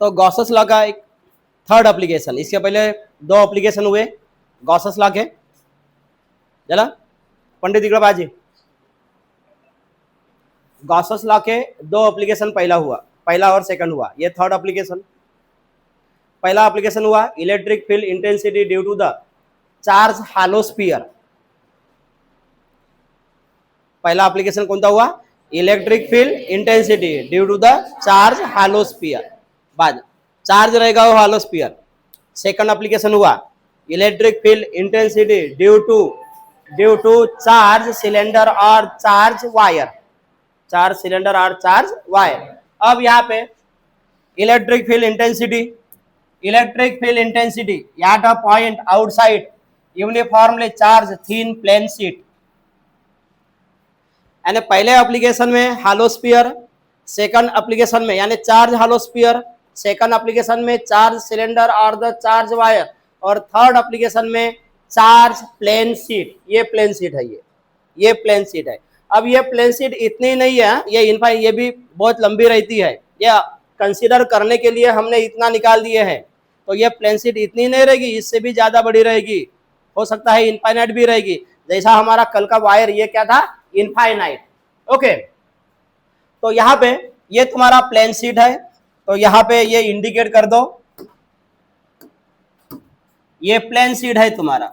तो Gauss's law का एक थर्ड एप्लीकेशन, इसके पहले दो एप्लीकेशन हुए गॉसेस लॉ के, चला पंडित इकड़ा बाजी, गॉसेस लॉ के दो एप्लीकेशन पहला हुआ, पहला और सेकंड हुआ, ये थर्ड एप्लीकेशन। पहला एप्लीकेशन हुआ electric field intensity due to the charge hollow sphere. पहला एप्लीकेशन कौन सा हुआ? Electric field intensity due to the charge hollow sphere, बाद चार्ज रहेगा वो हालो स्फीयर। सेकंड एप्लीकेशन हुआ electric field intensity due to charge cylinder और charge wire, charge cylinder और चार्ज वायर। अब यहाँ पे electric field intensity at a point outside uniformly charge thin plane sheet, यानी पहले एप्लीकेशन में हालोस्फीयर, सेकंड एप्लीकेशन में यानी चार्ज हालोस्फीयर, सेकंड एप्लीकेशन में चार्ज सिलेंडर और द चार्ज वायर, और थर्ड एप्लीकेशन में चार्ज प्लेन शीट। ये प्लेन शीट है, ये प्लेन शीट है। अब ये प्लेन शीट इतनी नहीं है, ये इनफैक्ट ये भी बहुत लंबी रहती है, ये कंसीडर करने के लिए हमने इतना निकाल दिए हैं। तो ये प्लेन शीट इतनी नहीं रहेगी, इससे भी ज्यादा बड़ी रहेगी, हो सकता है इनफाइनाइट भी रहेगी, जैसा हमारा कल का वायर ये क्या था, इनफाइनाइट। ओके, तो यहाँ पे ये तुम्हारा प्लेन शीट है, तो यहाँ पे ये इंडिकेट कर दो, ये प्लेन शीट है तुम्हारा,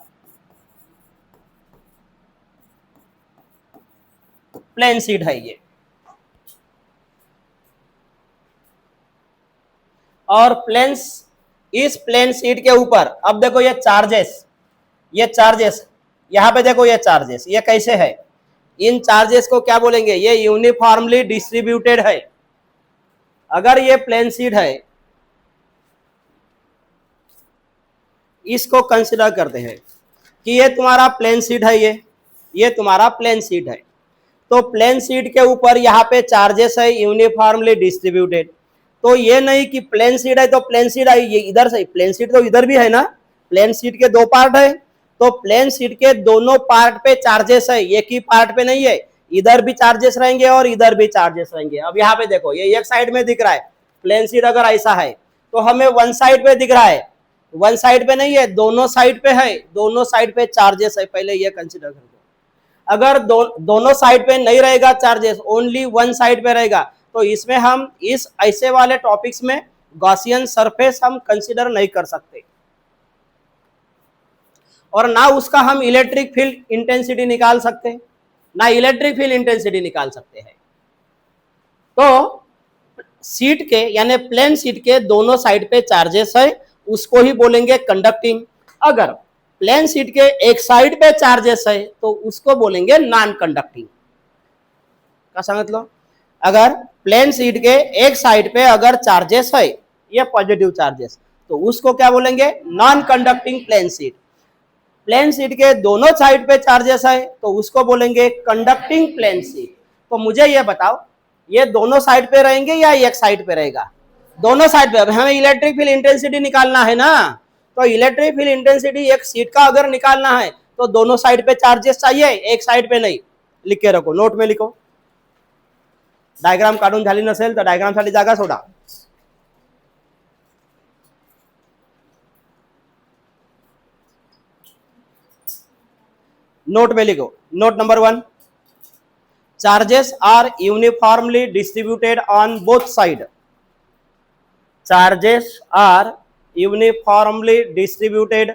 प्लेन शीट है ये। और प्लेन्स, इस प्लेन शीट के ऊपर अब देखो ये चार्जेस, यहाँ पे देखो ये चार्जेस, ये कैसे है, इन चार्जेस को क्या बोलेंगे, ये यूनिफॉर्मली डिस्ट्रीब्यूटेड है। अगर ये प्लेन शीट है, इसको कंसिडर करते हैं कि ये तुम्हारा प्लेन शीट है, ये तुम्हारा प्लेन शीट है। तो प्लेन शीट के ऊपर यहाँ पे चार्जेस है यूनिफॉर्मली डिस्ट्रीब्यूटेड। तो ये नहीं कि प्लेन शीट है तो प्लेन शीट है, ये इधर से प्लेन शीट तो इधर भी है ना, प्लेन शीट के दो पार्ट है, तो प्लेन शीट के दोनों पार्ट पे चार्जेस है, एक ही पार्ट पे नहीं है, इधर भी चार्जेस रहेंगे और इधर भी चार्जेस रहेंगे। अब यहाँ पे देखो ये एक साइड में दिख रहा है, प्लेन शीट अगर ऐसा है तो हमें वन साइड पे दिख रहा है, वन साइड पे नहीं है, दोनों साइड पे है, दोनों साइड पे चार्जेस है, पहले ये कंसिडर कर दो। अगर दोनों साइड पे नहीं रहेगा चार्जेस, ओनली वन साइड पे रहेगा, तो इसमें हम इस ऐसे वाले टॉपिक्स में गॉसियन सरफेस हम कंसिडर नहीं कर सकते, और ना उसका हम इलेक्ट्रिक फील्ड इंटेंसिटी निकाल सकते, ना इलेक्ट्रिक फील्ड इंटेंसिटी निकाल सकते हैं। तो सीट के यानी प्लेन सीट के दोनों साइड पे चार्जेस है, उसको ही बोलेंगे कंडक्टिंग। अगर प्लेन सीट के एक साइड पे चार्जेस है तो उसको बोलेंगे नॉन कंडक्टिंग। क्या समझ लो, अगर प्लेन सीट के एक साइड पे अगर चार्जेस है, ये पॉजिटिव चार्जेस, तो उसको क्या बोलेंगे, non conducting plane sheet. Plane sheet के दोनों साइड पे चार्जेस है तो उसको बोलेंगे कंडक्टिंग प्लेन सीट। तो मुझे ये बताओ, ये दोनों साइड पे रहेंगे या एक साइड पे रहेगा? दोनों साइड पे। अब हमें इलेक्ट्रिक फील्ड इंटेंसिटी निकालना है ना, तो इलेक्ट्रिक फील्ड इंटेंसिटी एक सीट का अगर निकालना है तो दोनों साइड पे चार्जेस चाहिए, एक साइड पे नहीं। लिख के रखो, नोट में लिखो, डायग्राम काढून झाली नसेल तर डायग्राम साठी जागा सोडा। नोट में लिखो, note number 1, charges are uniformly distributed on both side. Charges are uniformly distributed,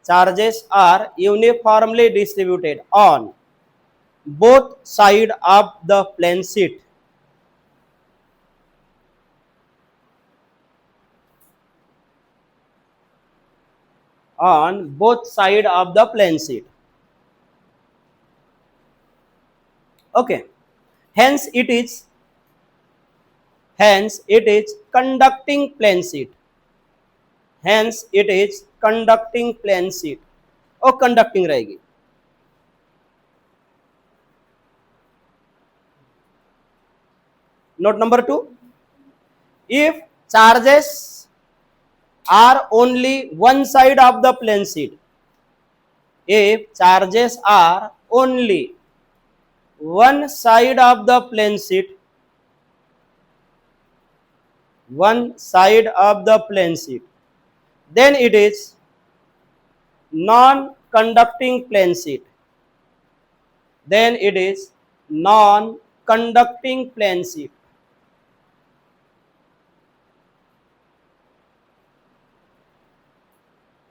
charges are uniformly distributed on both side of the plane sheet. On both side of the plane sheet. Okay, hence it is conducting plane sheet, hence it is conducting plane sheet, और conducting रहेगी। Note number 2, if charges are only one side of the plane sheet, if charges are only one side of the plane sheet, one side of the plane sheet, then it is non-conducting plane sheet. Then it is non-conducting plane sheet.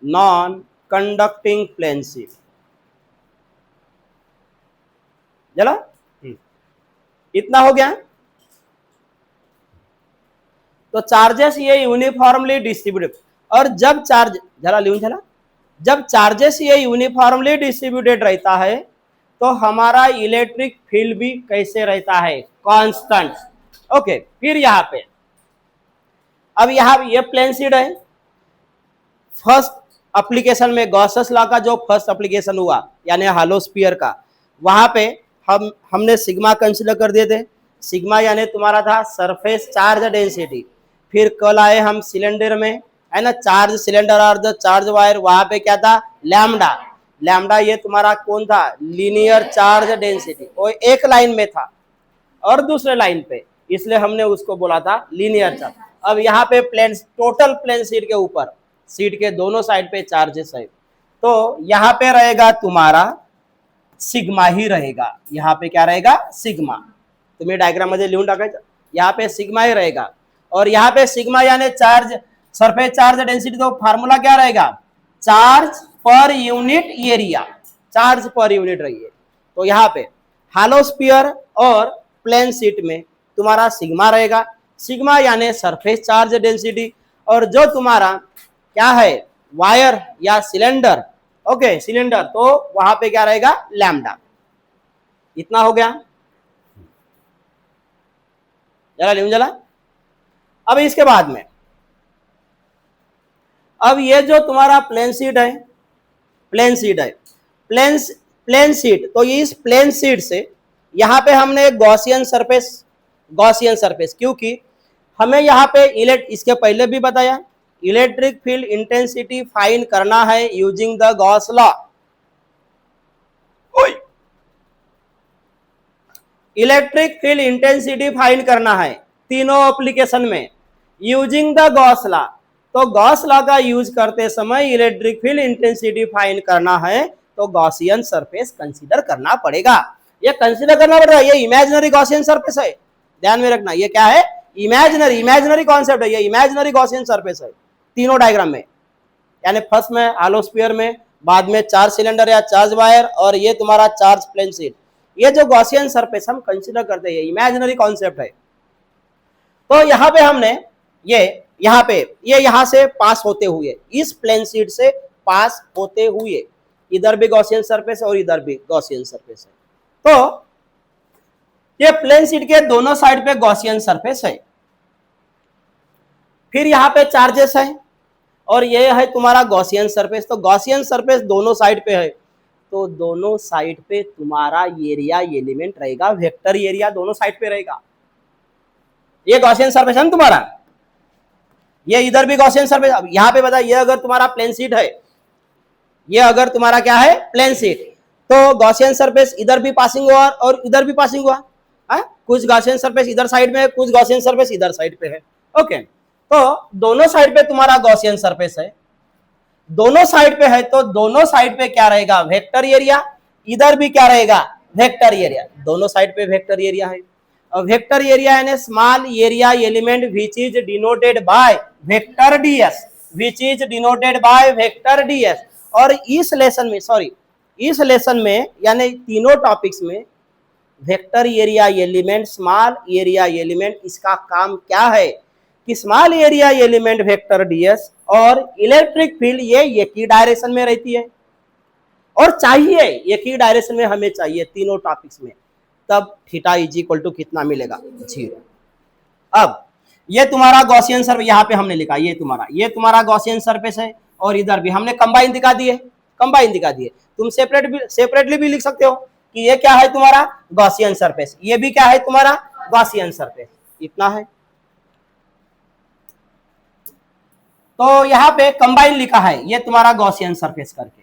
Non-conducting plane sheet. चलो इतना हो गया। तो charges ये uniformly distributed, और जब charge जरा लिखूं चला, जब चार्जेस ये यूनिफॉर्मली डिस्ट्रीब्यूटेड रहता है तो हमारा इलेक्ट्रिक फील्ड भी कैसे रहता है, कांस्टेंट। ओके, फिर यहाँ पे अब यहाँ ये प्लेन शीट है। फर्स्ट एप्लीकेशन में गॉसेस लॉ का जो फर्स्ट एप्लीकेशन हुआ यानी हालो स्फीयर का, वहां पे हमने सिग्मा कंसीडर कर दिए थे। सिग्मा यानी तुम्हारा था सरफेस चार्ज डेंसिटी। फिर कल आए हम सिलेंडर में, है ना, चार्ज सिलेंडर और द चार्ज वायर, वहां पे क्या था, लैम्डा। लैम्डा ये तुम्हारा कौन था, लीनियर चार्ज डेंसिटी। वो एक लाइन में था और दूसरे लाइन पे, इसलिए हमने उसको बोला था लीनियर चार्ज। अब यहाँ पे प्लेन, टोटल प्लेन शीट के ऊपर, सीट के दोनों साइड पे चार्जेस है, तो यहाँ पे रहेगा तुम्हारा सिग्मा ही रहेगा। यहाँ पे क्या रहेगा, सिग्मा। तुम्हें डायग्राम मध्ये लिहून टाकायचं, यहाँ पे सिग्मा ही रहेगा। और यहाँ पे सिग्मा यानी चार्ज, सरफेस चार्ज डेंसिटी, तो फार्मूला क्या रहेगा, चार्ज पर यूनिट एरिया, चार्ज पर यूनिट रही है। तो यहाँ पे हालो स्फीयर और प्लेन शीट में तुम्हारा सिग्मा रहेगा। सिग्मा यानी सरफेस चार्ज डेंसिटी, और जो तुम्हारा क्या है, वायर या सिलेंडर, ओके सिलेंडर, तो वहां पे क्या रहेगा, लैम्डा। इतना हो गया, जरा लिखूं जरा। अब इसके बाद में, अब ये जो तुम्हारा प्लेन शीट है, प्लेन शीट है, प्लेन शीट, तो इस प्लेन शीट से यहाँ पे हमने गॉसियन सरफेस, गॉसियन सरफेस, क्योंकि हमें यहाँ पे इसके पहले भी बताया, इलेक्ट्रिक फील्ड इंटेंसिटी फाइंड करना है using the Gauss law. Electric field intensity find करना है तीनों एप्लीकेशन में यूजिंग द गॉस लॉ। तो गॉस लॉ का यूज करते समय इलेक्ट्रिक फील्ड इंटेंसिटी फाइंड करना है तो गॉसियन सरफेस कंसीडर करना पड़ेगा। ये कंसीडर करना पड़ेगा, ये इमेजिनरी गॉसियन सरफेस है, ध्यान में रखना। ये क्या है, इमेजिनरी, इमेजिनरी कॉन्सेप्ट है, ये इमेजिनरी गॉसियन सरफेस है तीनों डायग्राम में। यानी फर्स्ट में हालो स्फीयर में, बाद में चार्ज सिलेंडर या चार्ज वायर, और ये तुम्हारा चार्ज प्लेन शीट। ये जो गॉसियन सरफेस हम कंसीडर करते हैं, इमेजिनरी कॉन्सेप्ट है। तो यहाँ पे हमने ये यहाँ पे ये यहाँ से पास होते हुए, इस प्लेन शीट से पास होते हुए, इधर भी गॉसियन सरफेस और इधर भी गॉसियन सरफेस है। तो ये प्लेन शीट के दोनों साइड पे गॉसियन सरफेस है। फिर यहाँ पे चार्जेस है और ये है तुम्हारा गॉसियन सरफेस। तो गॉसियन सरफेस दोनों साइड पे है, तो दोनों साइड पे तुम्हारा एरिया एलिमेंट रहेगा, वेक्टर एरिया दोनों साइड पे रहेगा। ये गॉसियन सरफेस है तुम्हारा, ये इधर भी गॉसियन सरफेस। अब यहाँ पे बता, ये अगर तुम्हारा प्लेन शीट है, ये अगर तुम्हारा क्या है, प्लेन शीट, तो गॉसियन सरफेस इधर भी पासिंग हुआ और इधर भी पासिंग हुआ है। कुछ गॉसियन सरफेस इधर साइड में है, कुछ गॉसियन सरफेस इधर साइड पे है। ओके, तो दोनों साइड पे तुम्हारा गॉसियन सरफेस है, दोनों साइड पे है, तो दोनों साइड पे क्या रहेगा, वेक्टर एरिया। इधर भी क्या रहेगा, वेक्टर एरिया, दोनों साइड पे वेक्टर एरिया है। और वेक्टर एरिया यानी small area element which is denoted by vector DS, which is denoted by vector DS. और इस लेसन में, सॉरी, इस लेसन में यानी तीनों टॉपिक्स में vector area element, small area element, इसका काम क्या है कि small area element vector DS और इलेक्ट्रिक फील्ड ये एक ही डायरेक्शन में रहती है, और चाहिए एक ही डायरेक्शन में हमें चाहिए तीनों टॉपिक्स में। तब थीटा इज इक्वल टू कितना मिलेगा, 0। अब ये तुम्हारा गॉसियन सरफेस, यहाँ पे हमने लिखा ये तुम्हारा गॉसियन सरफेस है, और इधर भी हमने कंबाइन दिखा दिए, कंबाइन दिखा दिए। तुम सेपरेटली भी लिख सकते हो कि ये क्या है तुम्हारा गॉसियन सरफेस, ये भी क्या है तुम्हारा गॉसियन सरफेस। इतना है। तो यहाँ पे कंबाइन लिखा है ये तुम्हारा गॉसियन सरफेस करके।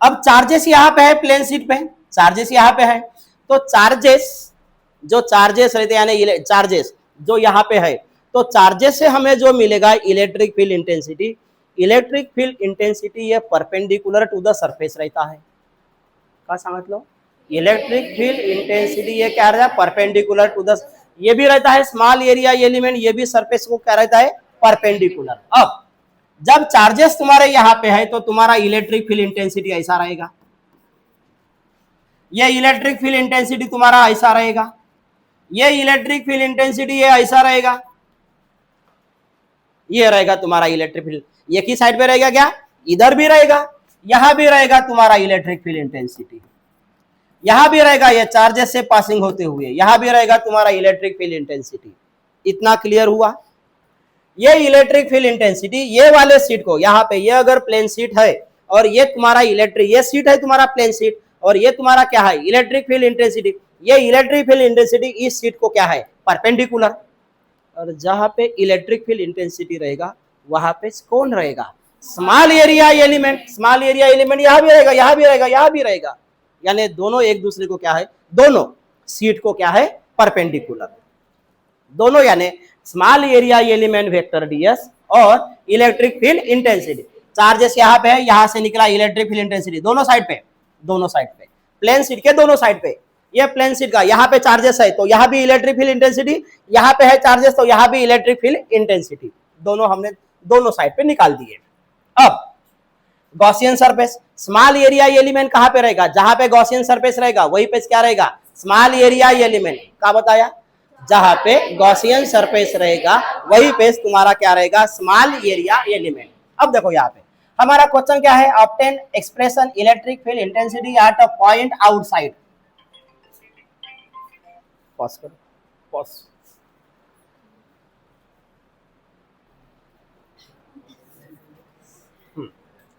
अब चार्जेस यहाँ पे है, प्लेन शीट पे चार्जेस यहाँ पे है, तो चार्जेस, जो चार्जेस रहते हैं यानी चार्जेस जो यहाँ पे है, तो चार्जेस से हमें जो मिलेगा electric field intensity, electric field intensity ये परपेंडिकुलर टू द सरफेस रहता है। क्या समझ लो, इलेक्ट्रिक फील्ड इंटेंसिटी ये क्या रहता है, परपेंडिकुलर टू द, ये भी रहता है स्मॉल एरिया एलिमेंट, ये भी सरफेस को क्या रहता है, परपेंडिकुलर। अब जब चार्जेस तुम्हारे यहाँ पे है तो तुम्हारा इलेक्ट्रिक फील्ड इंटेंसिटी ऐसा रहेगा, ये इलेक्ट्रिक फील्ड इंटेंसिटी तुम्हारा ऐसा रहेगा, ये इलेक्ट्रिक फील्ड इंटेंसिटी ये ऐसा रहेगा, ये रहेगा तुम्हारा इलेक्ट्रिक फील्ड। एक ही साइड पे रहेगा क्या, इधर भी रहेगा, यहां भी रहेगा तुम्हारा इलेक्ट्रिक फील्ड इंटेंसिटी, यहां भी रहेगा, ये चार्जेस से पासिंग होते हुए यहां भी रहेगा तुम्हारा इलेक्ट्रिक फील्ड इंटेंसिटी। इतना क्लियर हुआ। ये इलेक्ट्रिक फील्ड इंटेंसिटी ये वाले सीट को, यहाँ पे ये अगर प्लेन सीट है और ये तुम्हारा इलेक्ट्रिक, ये सीट है तुम्हारा प्लेन सीट और ये तुम्हारा क्या है, इलेक्ट्रिक फील्ड इंटेंसिटी, ये इलेक्ट्रिक फील्ड इंटेंसिटी इस सीट को क्या है, परपेंडिकुलर। और जहां पे इलेक्ट्रिक फील्ड इंटेंसिटी रहेगा वहां पे कौन रहेगा, small area element. Small area element यहां भी रहेगा, यहां भी रहेगा, यहां भी रहेगा, यानी दोनों एक दूसरे को क्या है, दोनों सीट को क्या है, परपेंडिकुलर दोनों, यानी small area element vector DS और इलेक्ट्रिक फील्ड इंटेंसिटी। चार्जेस यहाँ पे है, यहां से निकला इलेक्ट्रिक फील्ड इंटेंसिटी दोनों साइड पे, दोनों साइड पे, प्लेन सीट के दोनों साइड पे, ये प्लेन सीट का यहाँ पे चार्जेस है तो यहाँ भी इलेक्ट्रिक फील्ड इंटेंसिटी, यहाँ पे है चार्जेस तो यहाँ भी इलेक्ट्रिक फील्ड इंटेंसिटी, दोनों हमने दोनों साइड पे निकाल दिए। अब Gaussian surface, small area element कहां पे रहेगा, जहां पे गॉसियन सरफेस रहेगा वहीं पे क्या रहेगा, स्मॉल एरिया एलिमेंट। क्या बताया, जहां पे गॉसियन सरफेस रहेगा वहीं पे तुम्हारा क्या रहेगा, स्मॉल एरिया एलिमेंट। अब देखो यहाँ पे हमारा क्वेश्चन क्या है, obtain expression electric field intensity at a point outside. Pause करो, पॉज।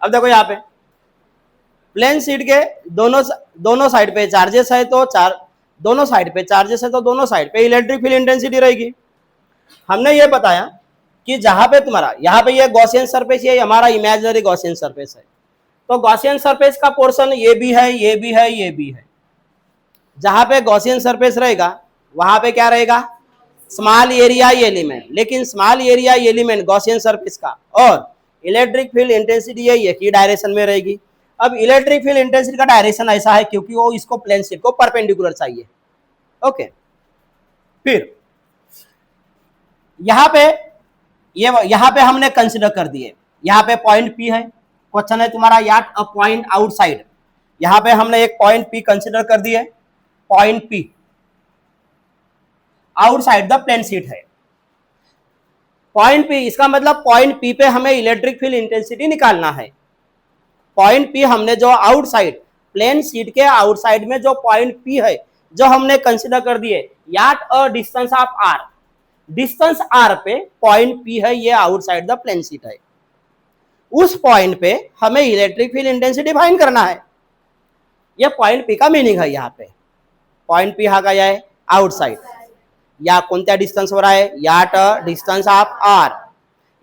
अब देखो यहाँ पे प्लेन सीट के दोनों साइड पे चार्जेस है तो दोनों साइड पे चार्जेस है तो दोनों साइड पे इलेक्ट्रिक फील्ड इंटेंसिटी रहेगी। हमने ये बताया कि जहां पे तुम्हारा यहाँ पे ये गॉसियन सरफेस, ये हमारा इमेजिनरी गॉसियन सरफेस है, तो गॉसियन सरफेस का पोर्शन ये भी है, ये भी है, ये भी है। जहां पे गॉसियन सरफेस रहेगा वहां पे क्या रहेगा, स्मॉल एरिया एलिमेंट, लेकिन small area element Gaussian surface का और इलेक्ट्रिक फील्ड इंटेंसिटी ये एक ही डायरेक्शन में रहेगी। अब इलेक्ट्रिक फील्ड इंटेंसिटी का डायरेक्शन ऐसा है क्योंकि वो इसको प्लेन सीट को परपेंडिकुलर चाहिए। ओके, फिर यहां पे हमने कंसीडर कर दिए, यहां पे पॉइंट पी है, क्वेश्चन है तुम्हारा याट अ पॉइंट आउटसाइड, यहां पे हमने एक पॉइंट पी कंसीडर कर दिए, point P outside the plane sheet है। पॉइंट पी, इसका मतलब पॉइंट पी पे हमें इलेक्ट्रिक फील्ड इंटेंसिटी निकालना है। पॉइंट पी हमने जो आउटसाइड प्लेन सीट के आउटसाइड में जो पॉइंट पी है जो हमने कंसीडर कर दिए at a distance of R, distance R पे पॉइंट पी है, ये आउटसाइड द प्लेन सीट है। उस पॉइंट पे हमें इलेक्ट्रिक फील्ड इंटेंसिटी फाइंड करना है। ये पॉइंट पी का मीनिंग है। यहाँ पे पॉइंट पी हा गया है आउटसाइड, या कोणत्या डिस्टेंस वर आहे, याट डिस्टेंस ऑफ आर।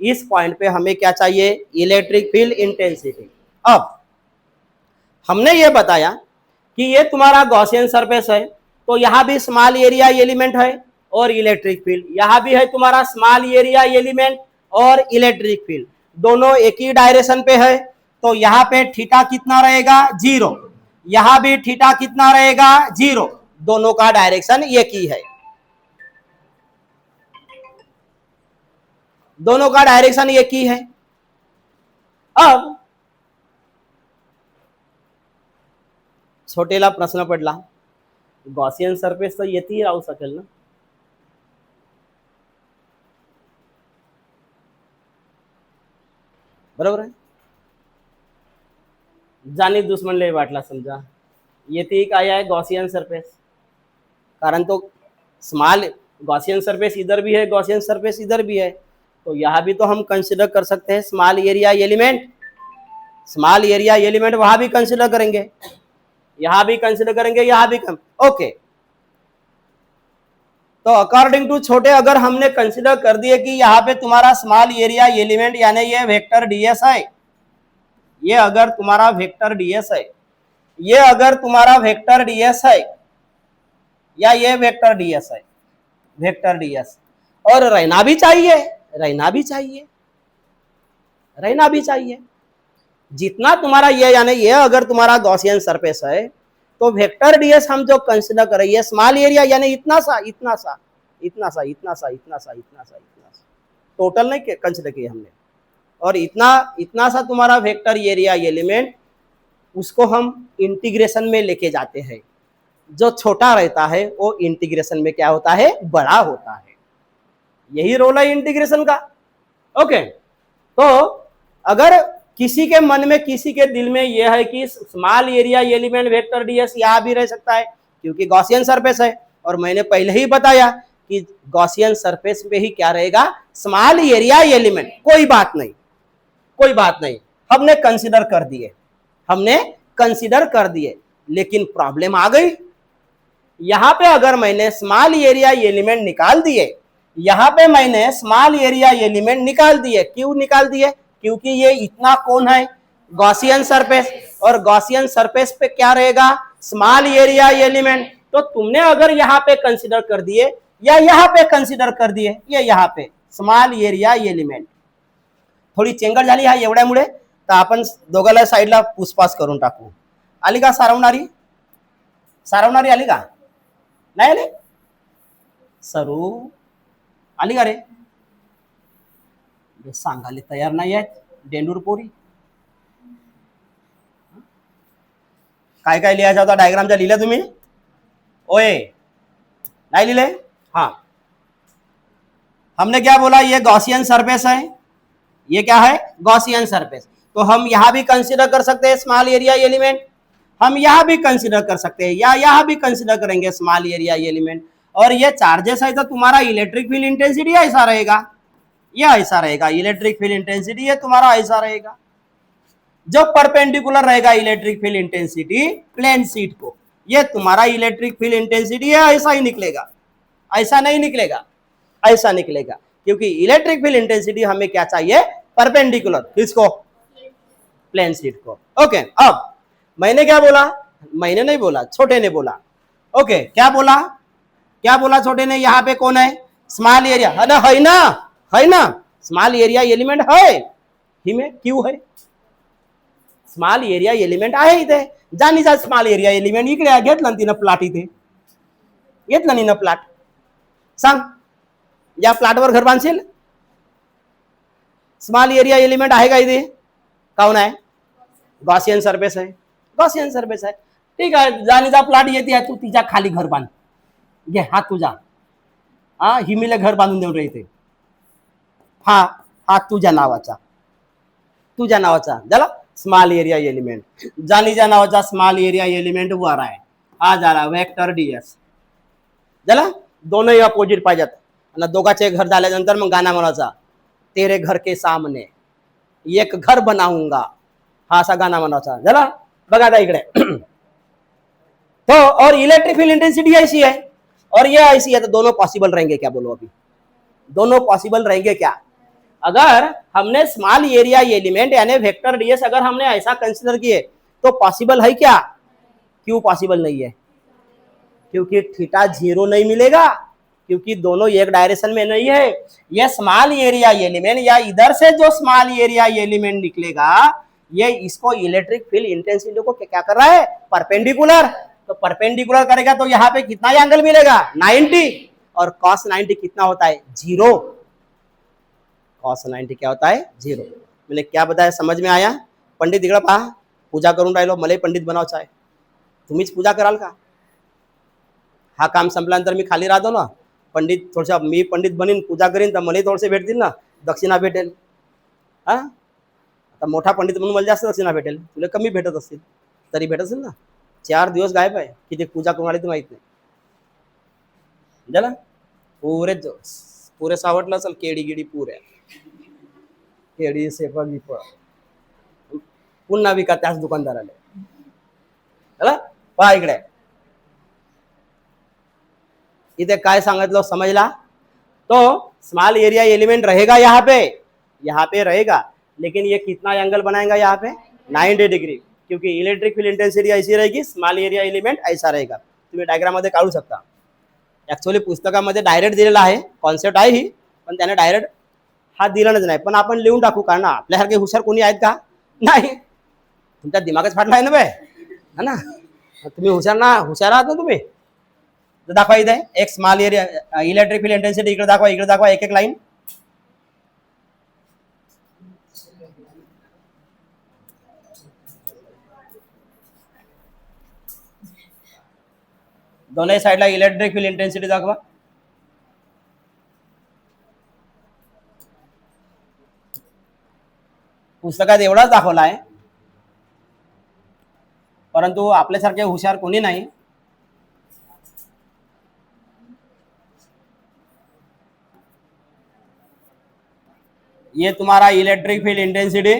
इस पॉइंट पे हमें क्या चाहिए, इलेक्ट्रिक फील्ड इंटेंसिटी। अब हमने ये बताया कि ये तुम्हारा गॉसियन सरफेस है तो यहाँ भी स्मॉल एरिया एलिमेंट है और इलेक्ट्रिक फील्ड, यहाँ भी है तुम्हारा स्मॉल एरिया एलिमेंट और इलेक्ट्रिक फील्ड, दोनों एक ही डायरेक्शन पे है। तो यहाँ पे थीटा कितना रहेगा, 0, यहाँ भी थीटा कितना रहेगा, 0, दोनों का डायरेक्शन एक ही है, दोनों का डायरेक्शन एक ही है। अब छोटेला प्रश्न पडला, गॉसियन सरफेस तर येथेही राहू शकेल ना, बरोबर आहे। जाणीव दुश्मनला वाटला समजा येथेही काय आहे, गॉसियन सरफेस, कारण तो स्मॉल गॉसियन सरफेस इधर भी है, गॉसियन सरफेस इधर भी है, तो यहाँ भी तो हम कंसिडर कर सकते हैं small area element, small area element वहां भी कंसिडर करेंगे, यहां भी कंसिडर करेंगे, यहां भी ओके। तो अकॉर्डिंग टू छोटे अगर हमने कंसिडर कर दिए कि यहाँ पे तुम्हारा स्मॉल एरिया एलिमेंट यानी ये वेक्टर डीएस है, ये अगर तुम्हारा वेक्टर डीएस है, ये अगर तुम्हारा वेक्टर डीएस है या ये वेक्टर डीएस है, वेक्टर डीएस, और रहना भी चाहिए, रहना भी चाहिए, रहना भी चाहिए। जितना तुम्हारा ये यानी ये अगर तुम्हारा गॉसियन सरफेस है तो वेक्टर डीएस हम जो कंसीडर कर रही है स्मॉल एरिया यानी इतना सा इतना सा इतना सा इतना सा इतना सा इतना सा इतना सा, टोटल नहीं कंसीडर किया हमने, और इतना इतना सा तुम्हारा वेक्टर एरिया एलिमेंट, उसको हम इंटीग्रेशन में लेके जाते हैं। जो छोटा रहता है वो इंटीग्रेशन में क्या होता है, बड़ा होता है। यही रोल है इंटीग्रेशन का। ओके, तो अगर किसी के मन में किसी के दिल में यह है कि small area element vector DS यहां भी रह सकता है क्योंकि गॉसियन सरफेस है, और मैंने पहले ही बताया कि गॉसियन सरफेस पे ही क्या रहेगा, स्मॉल एरिया एलिमेंट। कोई बात नहीं, कोई बात नहीं, हमने कंसीडर कर दिए, हमने कंसीडर कर दिए, लेकिन प्रॉब्लम आ गई। यहां पे अगर मैंने स्मॉल एरिया एलिमेंट निकाल दिए, यहां पे मैंने स्मॉल एरिया एलिमेंट निकाल दिए, क्यों निकाल दिए, क्योंकि ये इतना कौन है, गॉसियन सरफेस, और गॉसियन सरफेस पे क्या रहेगा, स्मॉल एरिया एलिमेंट। तो तुमने अगर यहाँ पे कंसीडर कर दिए या यहाँ पे कंसीडर कर दिए, ये यहाँ पे स्मॉल एरिया एलिमेंट, थोडी चेंगट झाली हा एवढ्यामुळे, तर आपण दोघाला साईडला पुसपास करून टाकू। आली का सारवणारी, सारवणारी आली का, नाही आली, सरू आली का रे, सांगायला तयार नाही आहेत डेंडूर पोरी। काय काय लिहायचं होता डायग्रामच्या, लिहिलं तुम्ही, ओए नहीं लिहिले, हाँ हमने क्या बोला, ये गॉसियन सरफेस है, ये क्या है, गॉसियन सरफेस। तो हम यहां भी कंसीडर कर सकते हैं स्मॉल एरिया एलिमेंट, हम यहां भी कंसीडर कर सकते हैं, या यहां भी कंसीडर करेंगे स्मॉल एरिया एलिमेंट। और ये चार्जेस है तो तुम्हारा इलेक्ट्रिक फील्ड इंटेंसिटी ऐसा रहेगा, ये ऐसा रहेगा, इलेक्ट्रिक फील्ड इंटेंसिटी ये तुम्हारा ऐसा रहेगा, जो परपेंडिकुलर रहेगा electric field intensity plane sheet को, ये तुम्हारा इलेक्ट्रिक फील्ड इंटेंसिटी है, ऐसा ही निकलेगा, ऐसा नहीं निकलेगा, ऐसा निकलेगा, क्योंकि इलेक्ट्रिक फील्ड इंटेंसिटी हमें क्या चाहिए, परपेंडिकुलर, किसको, प्लेन शीट को। ओके, अब मैंने क्या बोला, मैंने नहीं बोला, छोटे ने बोला। ओके, क्या बोला, क्या बोला छोटे ने, यहाँ पे कौन है, स्मॉल एरिया है ना, है ना, है ना, स्मॉल एरिया एलिमेंट है ही में, क्यों है, स्मॉल एरिया एलिमेंट आहे इथे, जाणीचा स्मॉल एरिया एलिमेंट इकडे घेतला तिनं प्लॉट, इथे घेतला नी प्लॉट, सांग या प्लॉटवर घर बांधशील, स्मॉल एरिया एलिमेंट आहे का इथे, कौन आहे, गॉसियन सरफेस है, गॉसियन सरफेस है, ठीक आहे, जाणीचा प्लॉट येते आहे, तू तिच्या खाली घर बांध, घे हा तुझा, हा हिमीला घर बांधून देऊन राहते, हा हा तुझ्या नावाचा, तुझ्या नावाचा झाला स्मॉल एरिया एलिमेंट, जाणीच्या नावाचा स्मॉल एरिया एलिमेंट वर आहे, हा झाला वेक्टर डीएस झाला, दोनही अपोजिट पाहिजेत, आणि दोघांचे घर झाल्यानंतर मग गाणं म्हणायचा, तेरे घर के सामने एक घर बनाऊंगा, हा असा गाणं म्हणायचा झाला। बघा आता इकडे तो, और इलेक्ट्रिक फील्ड इंटेंसिटी ऐसी है और ये ऐसी है, तो दोनों पॉसिबल रहेंगे क्या, बोलो अभी, दोनों पॉसिबल रहेंगे क्या, अगर हमने स्मॉल एरिया एलिमेंट यानी वेक्टर डीएस अगर हमने ऐसा कंसीडर किए तो पॉसिबल है क्या, क्यों पॉसिबल नहीं है, क्योंकि थीटा 0 नहीं मिलेगा, क्योंकि दोनों एक डायरेक्शन में नहीं है। ये स्मॉल एरिया एलिमेंट या इधर से जो स्मॉल एरिया एलिमेंट निकलेगा, ये इसको इलेक्ट्रिक फील्ड इंटेंसिटी को क्या कर रहा है, परपेंडिकुलर, तो परपेंडिकुलर करेगा तो यहाँ पे कितना एंगल मिलेगा, 90, और cos 90 कितना होता है, 0, cos 90 क्या होता है, 0। मैंने क्या बताया, समझ में आया, पंडित इकडे पहा, पूजा करून राहिलो, मला पंडित बनावचं आहे, तुम्हीच पूजा कराल का, हा काम संपल्यानंतर मी खाली राहतो ना, पंडित थोडसा, मी पंडित बनीन पूजा करीन तर मला थोडेसे भेटतील ना, दक्षिणा भेटेल, हा आता मोठा पंडित म्हणून मला जास्त दक्षिणा भेटेल, तुला कमी भेटत असतील, तरी भेटत असेल ना, 4 दिवस गायब आहे, किती पूजा करून आली तर माहित नाही झाला, पुरे सावटलं असेल, केडी गिडी पुऱ्या, केडी सेफा गिफा पुन्हा विका त्याच दुकानदाराला झाला। पहा इकडे, इथे काय सांगितलं समझला, तो स्मॉल एरिया एलिमेंट रहेगा यहाँ पे रहेगा, लेकिन ये कितना एंगल बनाएगा यहाँ पे, 90 डिग्री, क्योंकि इलेक्ट्रिक फील्ड इंटेंसिटी ऐसी रहेगी, स्मॉल एरिया एलिमेंट ऐसा रहेगा, तुम्ही डायग्राम मध्ये काढू शकता। ऍक्च्युअली पुस्तकामध्ये डायरेक्ट दिलेला आहे, कॉन्सेप्ट आहे ही, पण त्याने डायरेक्ट हा दिलेलाच नाही. पण आपण लिहून टाकू, कारण आपल्यासारखे हुशार कोणी आहेत का? नाही. तुमचा दिमागच फाटला आहे ना बे, है ना? तुम्ही हुशार आहात ना तुम्ही. तर दाखवा इथे एक small area electric field intensity, इकडे दाखवा एक एक लाईन. दोनही साईडला इलेक्ट्रिक फील्ड इंटेन्सिटी दाखवा. पुस्तकात एवढाच दाखवला आहे, परंतु आपल्यासारखे हुशार कोणी नाही. ये तुम्हारा इलेक्ट्रिक फील्ड इंटेंसिटी,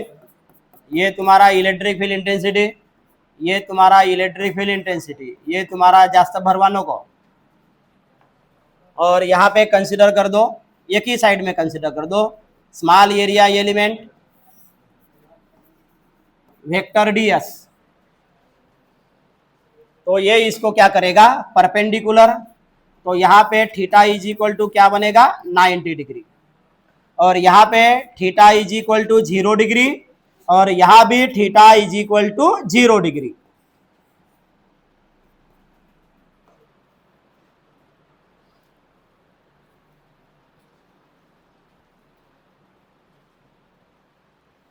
ये तुम्हारा इलेक्ट्रिक फील्ड इंटेंसिटी, ये तुम्हारा इलेक्ट्रिक फील्ड इंटेंसिटी, ये तुम्हारा जास्त भरवा नको. और यहाँ पे कंसिडर कर दो, एक ही साइड में कंसिडर कर दो small area element vector DS. तो ये इसको क्या करेगा, परपेंडिकुलर. तो यहाँ पे थीटा इज इक्वल टू क्या बनेगा, 90 डिग्री. और यहाँ पे theta is equal to 0 degree, और यहाँ भी theta is equal to 0 degree.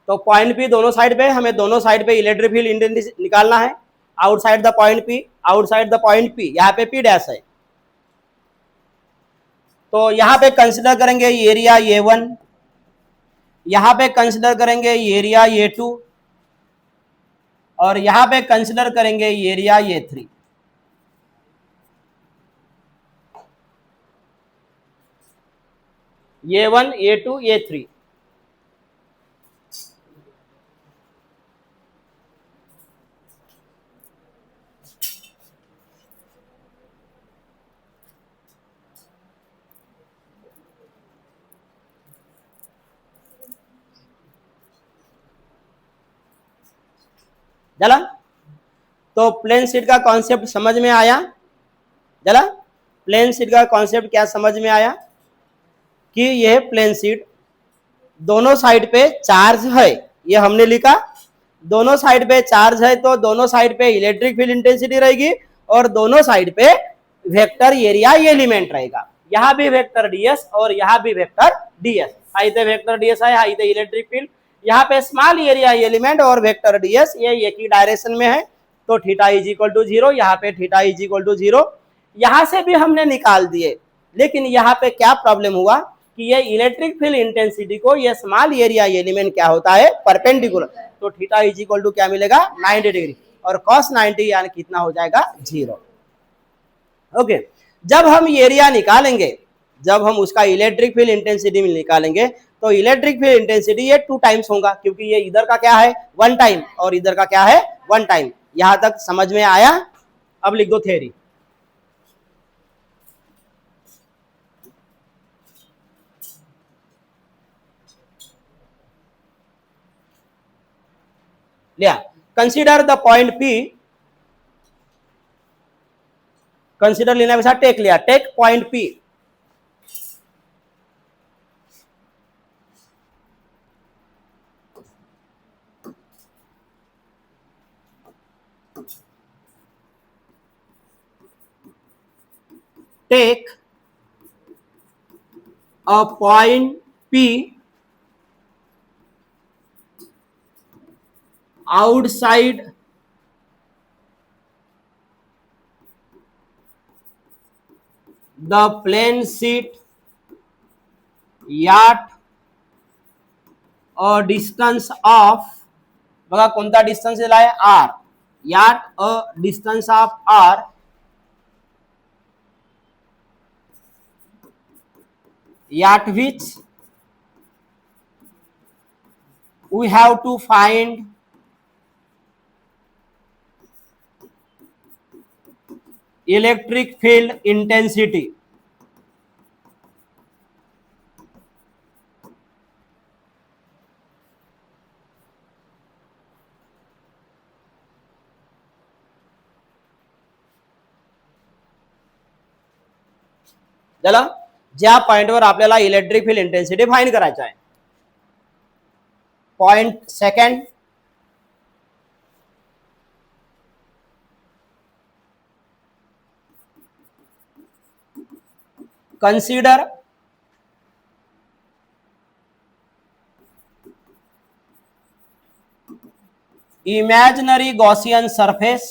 तो पॉइंट पी दोनों साइड पे, हमें दोनों साइड पे इलेक्ट्रिक फील्ड इंटेंसिटी निकालना है. आउटसाइड द पॉइंट पी, यहाँ पे पी डैश है. तो यहाँ पे कंसिडर करेंगे एरिया A1, यहाँ पे कंसिडर करेंगे एरिया A2, और यहाँ पे कंसिडर करेंगे area A3. A1, A2, A3. चला, तो प्लेन शीट का कॉन्सेप्ट समझ में आया. चला, प्लेन शीट का कॉन्सेप्ट क्या समझ में आया कि यह प्लेन शीट दोनों साइड पे चार्ज है, ये हमने लिखा. दोनों साइड पे चार्ज है, तो दोनों साइड पे इलेक्ट्रिक फील्ड इंटेंसिटी रहेगी, और दोनों साइड पे वेक्टर एरिया एलिमेंट रहेगा. यहाँ भी वेक्टर डीएस और यहाँ भी वेक्टर डीएस. इथे वेक्टर डीएस है, इथे इलेक्ट्रिक फील्ड. यहाँ पे स्मॉल एरिया एलिमेंट और वेक्टर डीएस ये एक ही डायरेक्शन में है. तो थीटा इज इक्वल टू 0, यहाँ पे थीटा इज इक्वल टू 0. यहाँ से भी हमने निकाल दिए, लेकिन यहाँ पे क्या प्रॉब्लम हुआ कि ये इलेक्ट्रिक फील्ड इंटेंसिटी को ये स्मॉल एरिया एलिमेंट क्या होता है, परपेंडिकुलर. तो थीटा इज इक्वल टू क्या मिलेगा, 90 डिग्री, और cos 90 यानी कितना हो जाएगा, 0. ओके. जब हम एरिया निकालेंगे, जब हम उसका इलेक्ट्रिक फील्ड इंटेंसिटी में निकालेंगे, तो इलेक्ट्रिक फील्ड इंटेंसिटी ये 2 टाइम्स होगा, क्योंकि ये इधर का क्या है 1 टाइम, और इधर का क्या है 1 टाइम. यहां तक समझ में आया. अब लिख दो थ्योरी. लिया. Consider the point P. Consider लेने के साथ टेक लिया. Take point P. Take a point P outside the plane sheet at a distance of, बघा कोणता डिस्टन्स दिला आहे, r. at a distance of r at which we have to find electric field intensity. चला, ज्या पॉइंटवर आपल्याला electric field intensity find करायचं आहे. Point second, consider imaginary Gaussian surface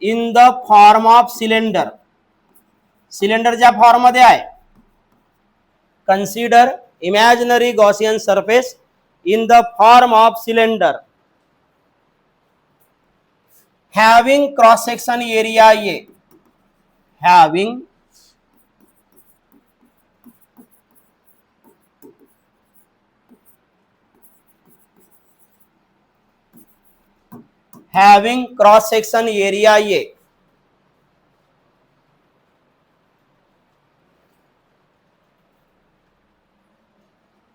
in the form of cylinder. Cylinder ज्या form मध्ये आहे. consider imaginary Gaussian surface in the form of cylinder having cross section area A, having cross section area A.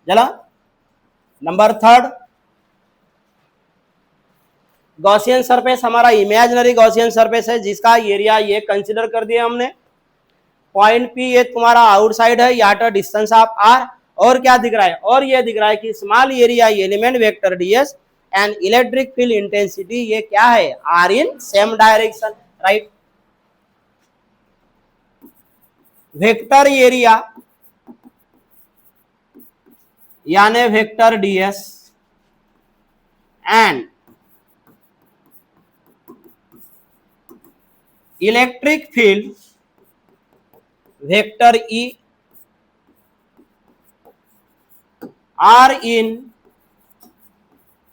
चला, number third, Gaussian surface हमारा imaginary Gaussian surface है जिसका area ये consider कर दिया हमने. पॉइंट पी ये तुम्हारा आउटसाइड है, याटर डिस्टेंस ऑफ आर, और क्या दिख रहा है, और ये दिख रहा है कि small area element vector DS and electric field intensity ये क्या है, are in same direction, right. Vector area यानी vector DS and electric field vector E are in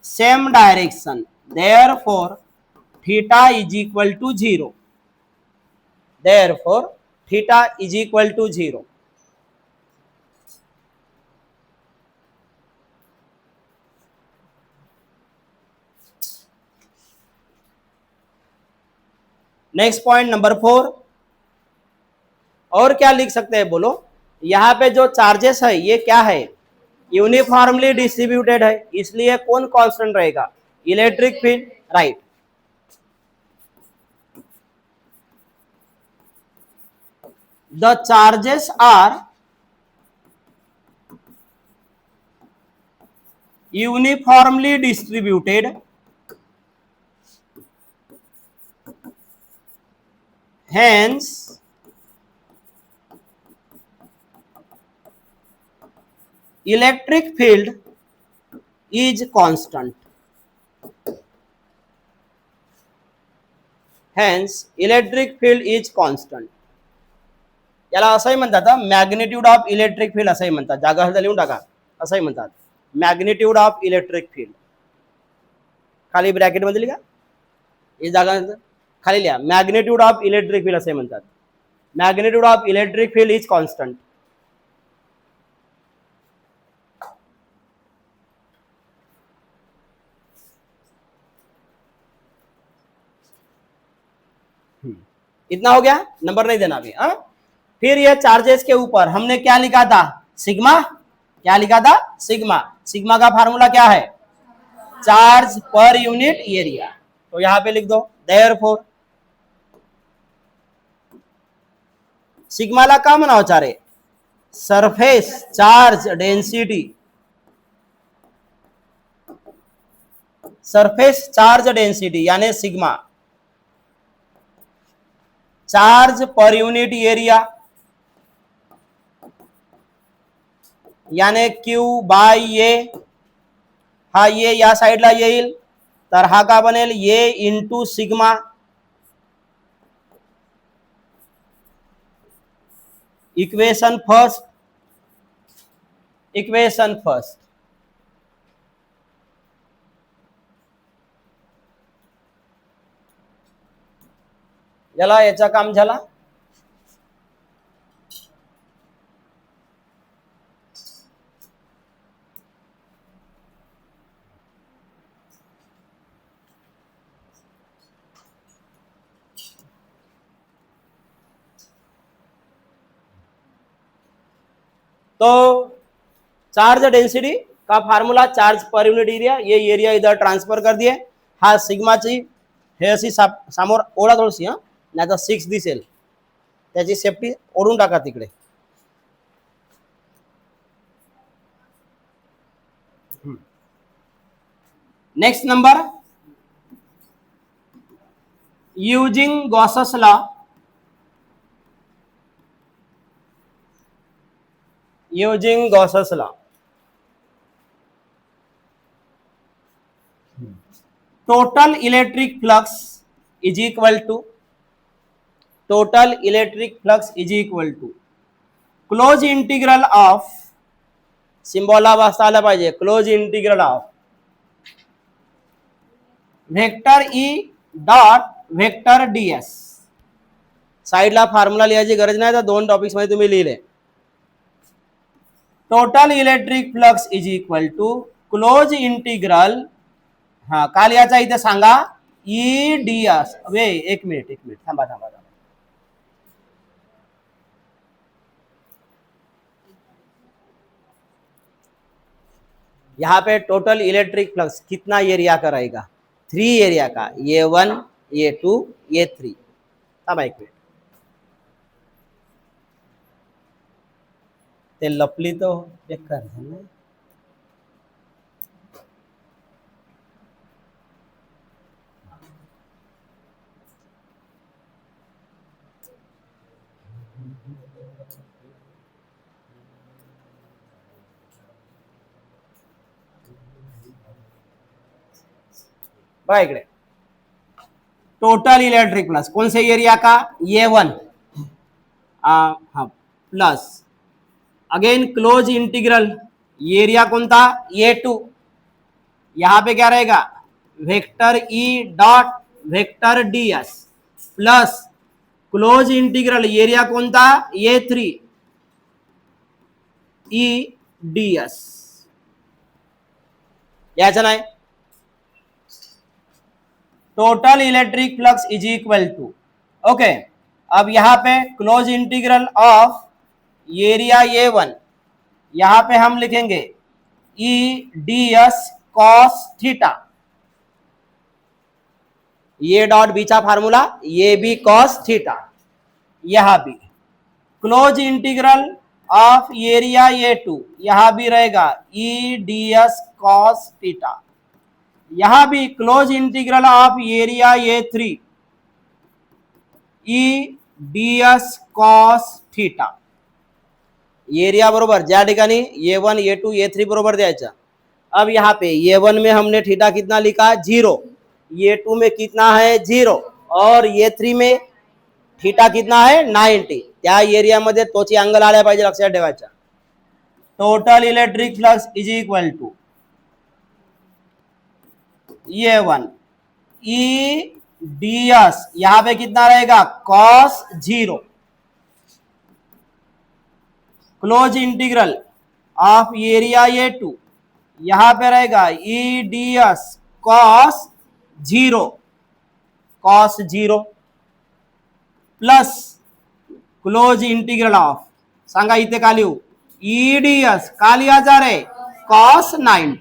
same direction, therefore theta is equal to 0, therefore theta is equal to 0. Next point number 4, और क्या लिख सकते हैं बोलो. यहाँ पे जो चार्जेस है ये क्या है, यूनिफॉर्मली डिस्ट्रीब्यूटेड है, इसलिए कौन कांस्टेंट रहेगा, electric field, right. The charges are uniformly distributed hence electric field is constant, hence electric field is constant. याला असंही म्हणतात मॅग्निट्यूड ऑफ इलेक्ट्रिक फील्ड असंही म्हणतात, जागा लिहून टाका, असंही म्हणतात मॅग्निट्यूड ऑफ इलेक्ट्रिक फील्ड. खाली ब्रॅकेट मध्ये लिहा, ही जागा खाली लिहा, मॅग्निट्यूड ऑफ इलेक्ट्रिक फील्ड असे म्हणतात. Magnitude of electric field is constant. इतना हो गया, नंबर नहीं देना अभी. फिर ये चार्जेस के ऊपर हमने क्या लिखा था, सिग्मा. क्या लिखा था, सिग्मा. सिग्मा का फार्मूला क्या है, चार्ज पर यूनिट एरिया. तो यहां पे लिख दो, देयरफॉर सिग्माला का म्हणावं चारे, surface charge density, surface charge density यानी सिग्मा, चार्ज पर यूनिट एरिया यानी क्यू बाय ए. हा ये या साइडला येईल तर हा का बनेल, A into sigma. Equation first, equation first. याला याचा काम झाला. तो चार्ज डेंसिटी का फार्म्युला चार्ज पर युनिट एरिया, ये एरिया इधर ट्रान्सफर कर दिए. हा सिग्माची हे अशी समोर ओढा थोडीशी, हा नाही तर 6 दिसेल, त्याची सेफ्टी ओढून टाका तिकडे. Next number, using Gauss's law, using Gauss's law, total electric flux is equal to, total electric flux is equal to closed integral of, symbol वाजता आला पाहिजे, close integral of vector E dot vector ds. साइडला formula लिहायची गरज नाही, तर दोन topics मध्ये तुम्ही लिहिले. Total electric flux is equal to close integral, हा काल याचा इथे सांगा ई डीएस. वे एक मिनिट थांबा थांबा. यहाँ पे टोटल इलेक्ट्रिक फ्लक्स कितना एरिया का रहेगा, 3 एरिया का, A1 A2 A3. अब एक मिनट, ते लपली तो बेकार है ना. बघा इकडे, टोटल इलेक्ट्रिक फ्लक्स कौन से एरिया का, A1 हाँ plus again close integral area कौन था, A2. यहां पे क्या रहेगा, vector E dot vector ds plus close integral area कौन था, A3 ई डीएस. याचं नाही, total electric flux is equal to, okay. अब यहां पे close integral of area A1, यहां पे हम लिखेंगे ई डीएस कॉस थीटा, ये डॉट बीचा फार्मूला, ये भी कॉस थीटा. यहां भी close integral of area A2, यहां भी रहेगा ई डीएस कॉस थीटा. यहां भी close integral of area A3 E DS cos theta. Area बरोबर ज्या ठिकाणी A1 A2 A3 बरोबर द्यायचा. अब यहाँ पे A1 में हमने थीटा कितना लिखा, 0, A2 में कितना है 0, और A3 में थीटा कितना है 90. त्या एरिया मध्ये तोची अँगल आल्या पाहिजे, लक्षात ठेवायचा. Total electric flux is equal to A1 E DS, यहां पे कितना रहेगा, cos 0, close integral of area A2, यहां पे रहेगा E DS cos 0, cos 0 plus close integral of, सांगा इथे का लिहू, ई डीएस का लिहा जा रे, कॉस 90.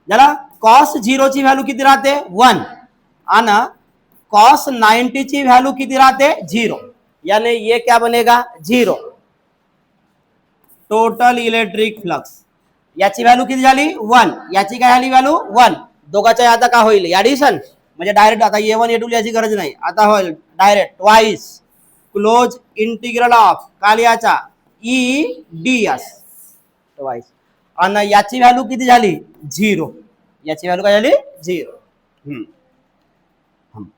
जरा कॉस 0 ची व्हॅल्यू किती राहते, 1, आणि कॉस 90 ची व्हॅल्यू किती राहते, 0. यानी ये क्या बनेगा, 0. टोटल इलेक्ट्रिक फ्लक्स याची व्हॅल्यू किती झाली, 1, याची काय झाली व्हॅल्यू 1. दोघांच्या आता का होईल, ऍडिशन, म्हणजे डायरेक्ट आता A1 A2 याची गरज नाही, आता होईल direct twice close integral of कालियाचा ई डीएस ट्वाइस, आणि याची व्हॅल्यू किती झाली, 0. याची व्हॅल्यू काय झाली, 0.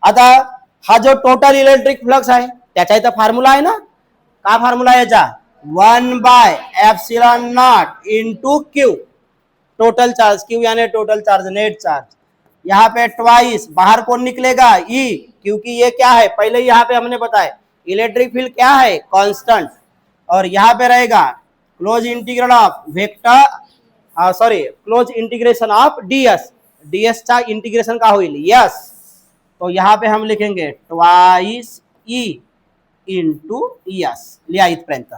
आता हा जो टोटल इलेक्ट्रिक फ्लक्स आहे त्याचा इथं फॉर्म्युला आहे ना, का फॉर्म्युला आहे याचा, 1/ε0 into Q. Total charge, Q यानी टोटल चार्ज, नेट चार्ज. यहाँ पे ट्वाइस, बाहर कौन निकलेगा, ई, क्योंकि ये क्या है, पहले यहाँ पे हमने बताया इलेक्ट्रिक फील्ड क्या है, कांस्टेंट. और यहाँ पे रहेगा close integral of vector, sorry close integration of DS, DS चा इंटीग्रेशन का होईल, यस. तो यहाँ पे हम लिखेंगे ट्वाइस ई इंटू यस लिहा इथपर्यंत.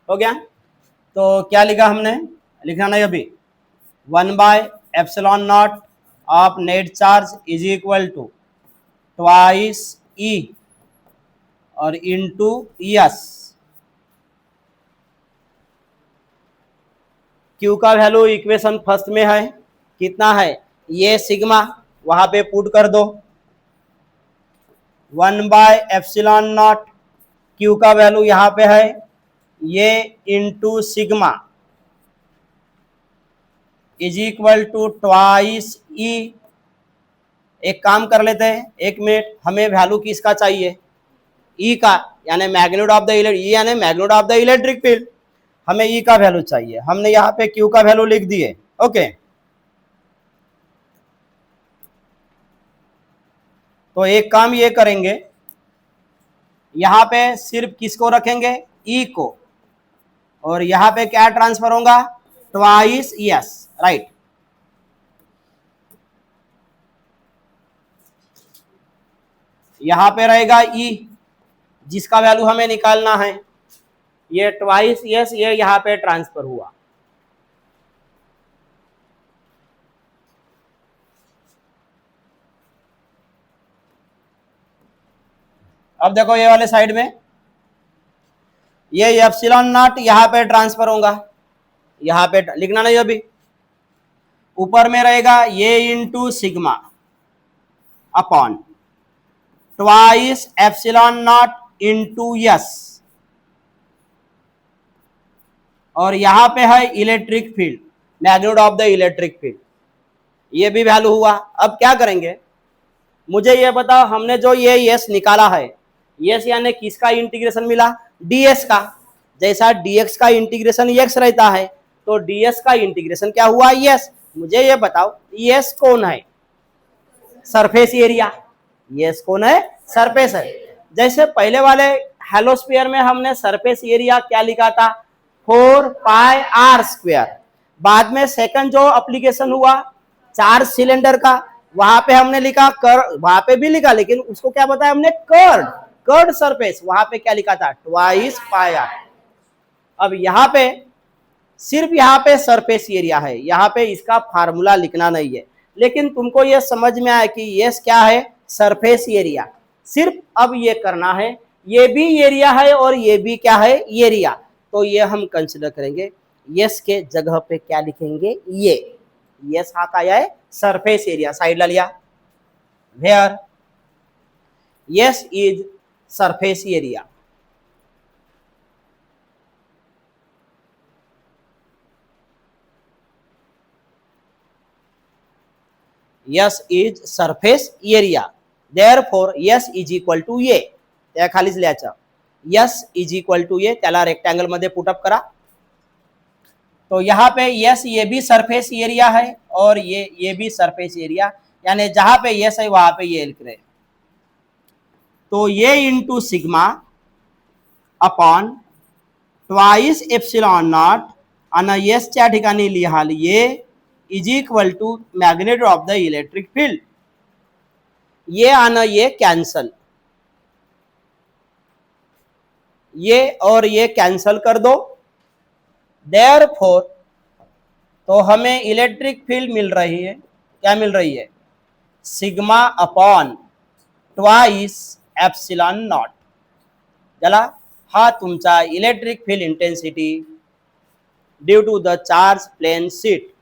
हो गया. तो क्या लिखा हमने, लिखा नहीं अभी, 1/ε0 of net charge is equal to twice E और इंटू यस. क्यू का वैल्यू इक्वेशन फर्स्ट में है, कितना है, ये सिग्मा, वहां पे पुट कर दो 1/ε0. क्यू का वैल्यू यहां पे है ये into sigma is equal to twice E. एक काम कर लेते हैं, एक मिनट, हमें वैल्यू किसका चाहिए, ई का, यानी मैग्नीट्यूड ऑफ द यानी magnitude of the electric field. हमें ई का वैल्यू चाहिए, हमने यहाँ पे क्यू का वैल्यू लिख दिए. ओके, तो एक काम ये करेंगे, यहाँ पे सिर्फ किसको रखेंगे, ई को, और यहाँ पे क्या ट्रांसफर होगा, ट्वाइस यस, राइट. यहाँ पे रहेगा ई जिसका वैल्यू हमें निकालना है, ये ट्वाइस यस, ये यहाँ पे ट्रांसफर हुआ. अब देखो ये वाले साइड में ये एप्सिलॉन नॉट यहाँ पे ट्रांसफर होगा, यहाँ पे लिखना नहीं अभी, ऊपर में रहेगा ये into sigma upon twice epsilon naught into yes, और यहाँ पे है electric field, magnitude of the electric field, ये भी वैल्यू हुआ. अब क्या करेंगे, मुझे ये बताओ, हमने जो ये यस निकाला है, यस यानी किसका इंटीग्रेशन मिला, डीएस का. जैसा डीएक्स का इंटीग्रेशन एक्स रहता है, तो डीएस का इंटीग्रेशन क्या हुआ, यस. मुझे ये बताओ यस कौन है, सरफेस एरिया. यस कौन है, सरफेस है. जैसे पहले वाले हेलोस्फीयर में हमने सरफेस एरिया क्या लिखा था, 4πr². बाद में सेकंड जो एप्लीकेशन हुआ चार्ज सिलेंडर का, वहां पे हमने लिखा कर, वहां पे भी लिखा, लेकिन उसको क्या बताया हमने, कर्ड सरफेस, वहां पे क्या लिखा था, ट्वाइस πr. अब यहाँ पे सिर्फ यहाँ पे सरफेस एरिया है, यहाँ पे इसका फार्मूला लिखना नहीं है, लेकिन तुमको ये समझ में आया कि यस क्या है, सरफेस एरिया. सिर्फ अब ये करना है, ये भी एरिया है और ये भी क्या है, एरिया. तो ये हम कंसिडर करेंगे, यस के जगह पे क्या लिखेंगे, ये यस हाथ आया है, सरफेस एरिया साइड ला लिया, where S is surface area. S is surface area, therefore S is equal to ये, त्या खालीच लिहायचं, यस इज इक्वल टू ये, त्याला रेक्टेंगल मध्ये पुटअप करा. तो यहाँ पे यस ये भी सरफेस एरिया है और ये भी सरफेस एरिया, यानी जहां पे यस है वहां पे ये लिख रहे. तो ये into sigma upon twice epsilon naught आणि यसच्या ठिकाणी लिहाल ये is equal to magnitude of the electric field. ये आना ये कैंसल, ये और ये कैंसल कर दो, देयरफॉर तो हमें इलेक्ट्रिक फील्ड मिल रही है, क्या मिल रही है, sigma upon twice epsilon naught. चला, हा तुमचा electric field intensity due to the charge plane sheet.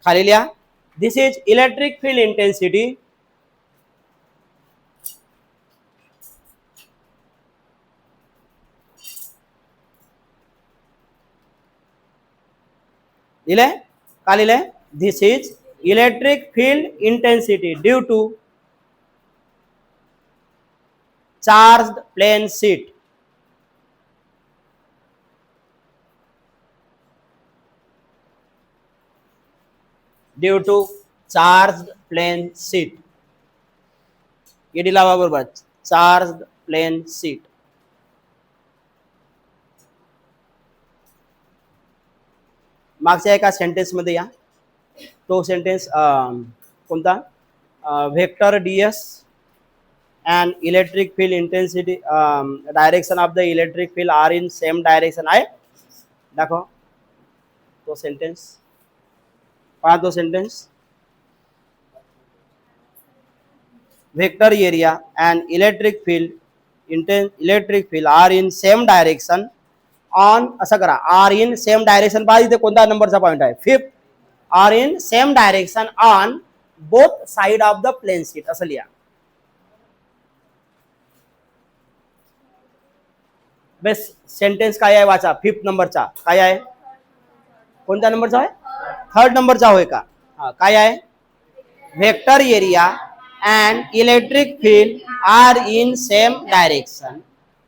खाली लिया, this is electric field intensity दिले का लिहिले, this is electric field intensity due to charged plane sheet. Due to charge plane sheet, ये दिला बरोबर, चार्ज प्लेन शीट. मागच्या एका सेंटेन्स मध्ये या, तो सेंटेन्स कोणता, vector ds and electric field intensity direction of the electric field are in same direction आहे. दाखव तो सेंटेन्स, पहा तो sentence. Vector area and electric field are in same direction on, असं करा, आर इन सेम डायरेक्शन. पहा इथे कोणता नंबरचा पॉइंट आहे, 5th. Are in same direction on both side of the plane sheet, असं लिहा. बेस सेंटेन्स काय आहे वाचा, 5th नंबरचा काय आहे, कोणत्या नंबरचा आहे, 3rd नंबरचा होय का. काय आहे, vector area and electric field are in same direction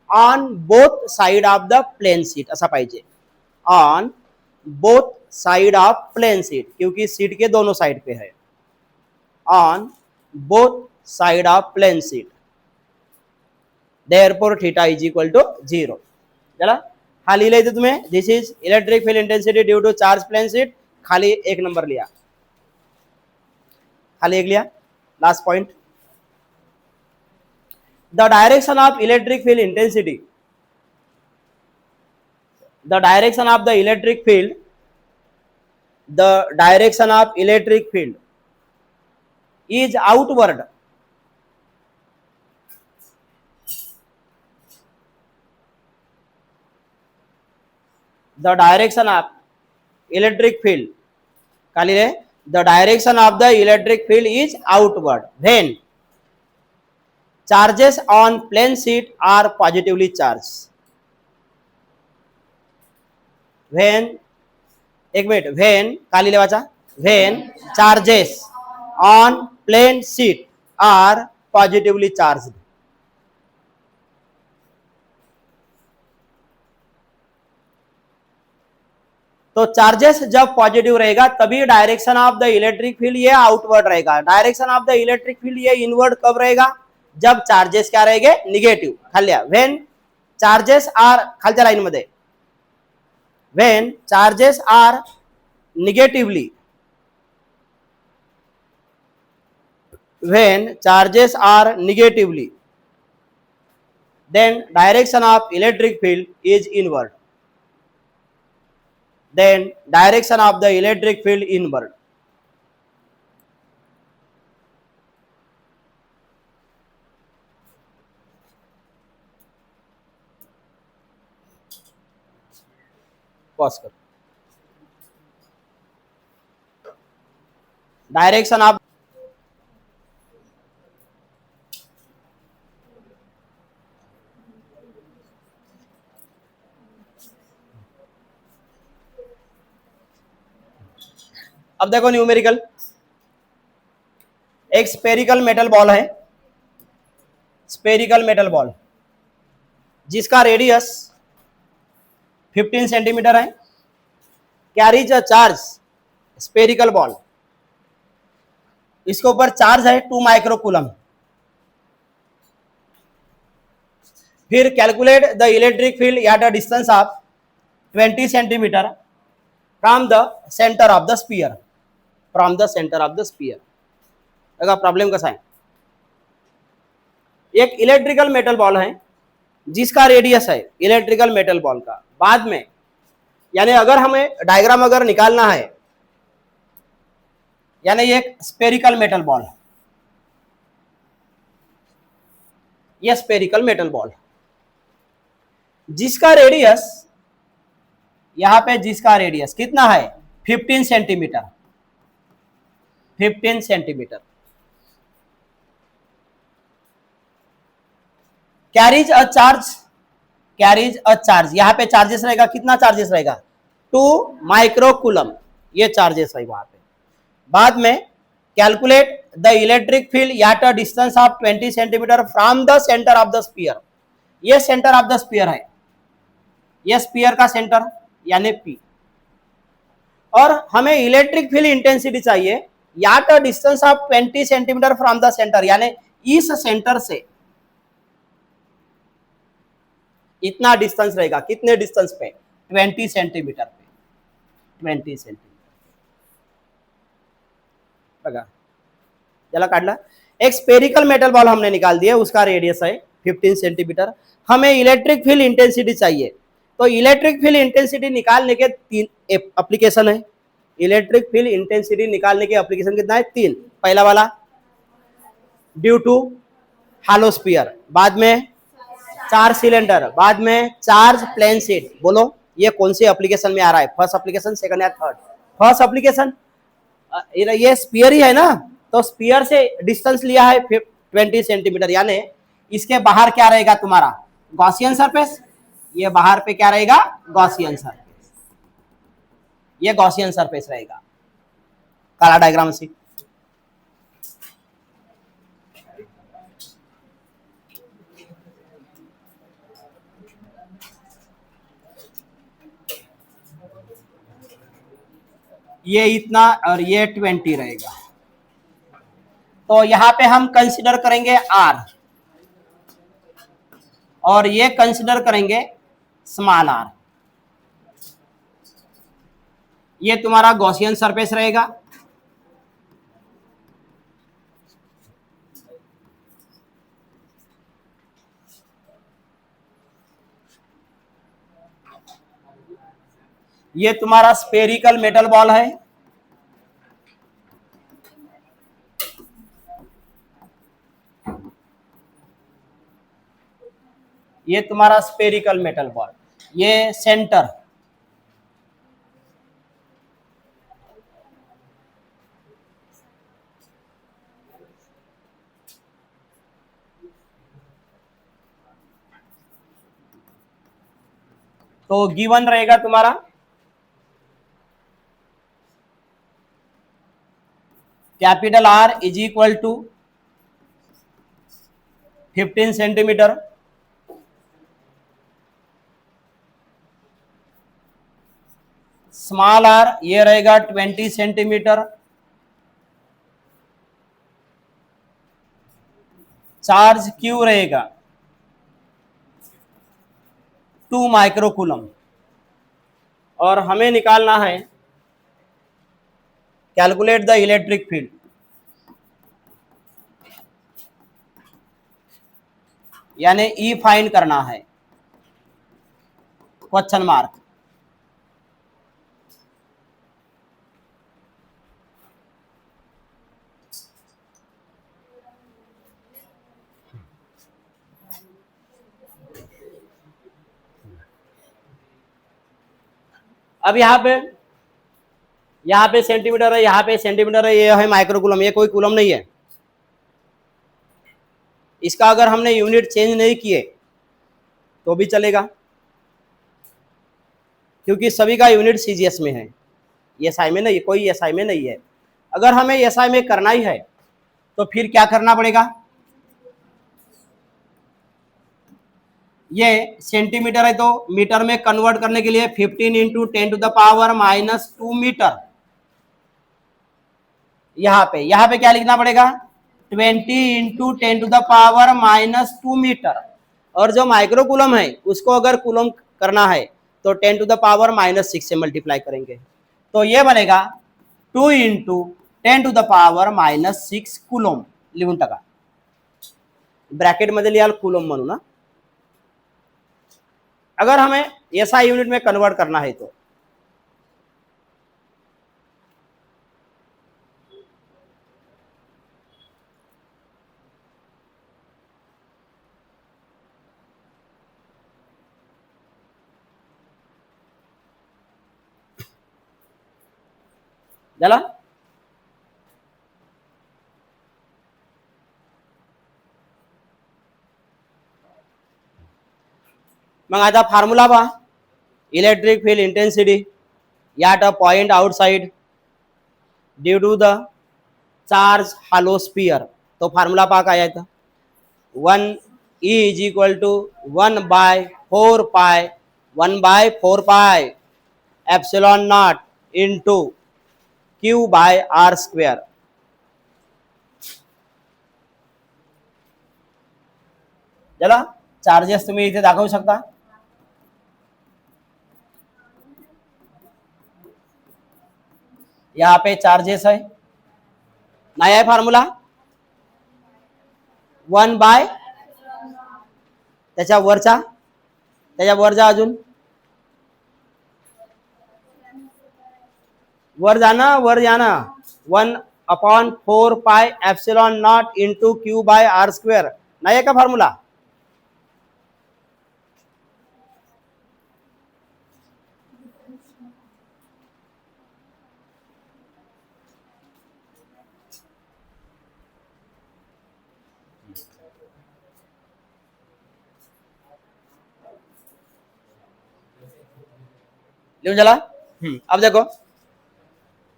on both side of the plane sheet, असा पाहिजे, on both side of plane sheet, क्योंकि सीट के दोनों साइड पे है, on both side of plane sheet. Therefore theta is equal to 0. चला हा लिहिलं इथे तुम्ही, this is electric field intensity due to charge plane sheet. खाली एक नंबर लिया, खाली एक लिया. Last point, the direction of electric field intensity, the direction of the electric field, the direction of electric field is outward, the direction of electric field, खाली रे, the direction of the electric field is outward when charges on plane sheet are positively charged. when, एक minute, when खाली ले वाचा, when charges on plane sheet are positively charged. तो charges जब positive रहेगा तभी direction of the electric field ये outward रहेगा. Direction of the electric field ये इनवर्ड कब रहेगा, जब चार्जेस क्या रहेंगे, निगेटिव. खाली व्हेन चार्जेस आर, खालच्या लाइन मध्ये, when charges are negatively, when charges are negatively, then direction of electric field is inward. Then direction of the electric field inward. Pause कर. Direction of, अब देखो numerical, एक spherical metal ball है, spherical metal ball जिसका radius 15 centimetre है, carries a charge, spherical ball, इसके ऊपर charge है 2 माइक्रोकूलम. फिर calculate the electric field at a distance of 20 centimetre from the centre of the sphere, from the centre of the sphere. देखा problem कैसा है, एक electrical metal ball है जिसका रेडियस है, इलेक्ट्रिकल मेटल बॉल का, बाद में यानी अगर हमें डायग्राम अगर निकालना है, यानी एक स्पेरिकल मेटल बॉल, ये स्पेरिकल मेटल बॉल जिसका रेडियस, यहां पे जिसका रेडियस कितना है, 15 centimetre, 15 centimetre, carries a charge, carries a charge, यहां पे चार्जेस रहेगा, कितना चार्जेस रहेगा, 2 माइक्रोकूलम, ये चार्जेस है वहां पे. बाद में calculate the electric field at a distance of 20 centimetre from the centre of the sphere, ये सेंटर ऑफ द स्पीयर है, ये स्पीयर का सेंटर यानी P. और हमें इलेक्ट्रिक फील्ड इंटेंसिटी चाहिए at a distance of 20 centimetre from the centre, यानी इस सेंटर से इतना डिस्टेंस रहेगा, कितने डिस्टेंस पे, 20 सेंटीमीटर पे, 20 सेंटीमीटर बघा चला काटला। एक स्पेरिकल मेटल बॉल हमने निकाल दिया, उसका रेडियस है 15 सेंटीमीटर। हमें इलेक्ट्रिक फील्ड इंटेंसिटी चाहिए, तो इलेक्ट्रिक फील्ड इंटेंसिटी निकालने के 3 एप्लीकेशन है। इलेक्ट्रिक फील्ड इंटेंसिटी निकालने के एप्लीकेशन कितना है, 3। पहला वाला ड्यू टू हालो स्फीयर, बाद में चार्ज सिलेंडर, बाद में चार्ज प्लेन शीट। बोलो ये कौन सी एप्लीकेशन में आ रहा है, फर्स्ट एप्लीकेशन, सेकंड या थर्ड? First application. ये स्पीयर ही है ना, तो स्पीयर से डिस्टेंस लिया है 20 सेंटीमीटर, यानी इसके बाहर क्या रहेगा तुम्हारा, गॉसियन सरफेस। ये बाहर पे क्या रहेगा, गॉसियन सरफेस, ये गॉसियन सरफेस रहेगा। काला डायग्राम से ये इतना और ये 20 रहेगा। तो यहां पे हम कंसीडर करेंगे आर और ये कंसीडर करेंगे स्मॉल आर। ये तुम्हारा गॉसियन सरफेस रहेगा। ये तुम्हारा स्पेरिकल मेटल बॉल है। ये तुम्हारा स्पेरिकल मेटल बॉल, ये सेंटर, तो गिवन रहेगा तुम्हारा capital R is equal to 15 centimetre, small R ये रहेगा 20 सेंटीमीटर, चार्ज क्यू रहेगा 2 माइक्रोकूलम, और हमें निकालना है कैलकुलेट द इलेक्ट्रिक फील्ड। यानी ई फाइंड करना है, क्वेश्चन मार्क। अब यहाँ पे सेंटीमीटर है, यहाँ पे सेंटीमीटर है, ये है माइक्रोकूलम, ये कोई कूलम नहीं है। इसका अगर हमने यूनिट चेंज नहीं किए तो भी चलेगा, क्योंकि सभी का यूनिट सीजीएस में है, एसआई में नहीं, कोई एसआई में नहीं है। अगर हमें एसआई में करना ही है तो फिर क्या करना पड़ेगा, ये सेंटीमीटर है तो मीटर में कन्वर्ट करने के लिए 15 इंटू 10⁻⁻2 मीटर। यहाँ पे क्या लिखना पड़ेगा, 20 इंटू 10⁻⁻2 मीटर। और जो माइक्रोकूलम है उसको अगर कूलम करना है तो 10⁻⁻6 से मल्टीप्लाई करेंगे, तो ये बनेगा 2 इंटू 10⁻⁻6 कूलम लिहून टाका, ब्रॅकेट मध्ये लिहाल कूलम म्हणून ना। अगर हमें एसआई यूनिट में कन्वर्ट करना है तो झाला। मग आता फॉर्म्युला पहा, electric field intensity at a point outside due to the charge hollow sphere. तो फॉर्म्युला पहा काय आहे, 1 E is equal to 1/4 pi epsilon naught into Q by R square. चला चार्जेस तुम्ही इथे दाखवू शकता. यहाँ पे चार्जेस है, नया है फॉर्म्युला 1/, त्याच्या वर जा, अजून वर जाना 1/4πε0 इंटू Q/r². नाही आहे का फॉर्म्युला? लिखून चला. अब देखो,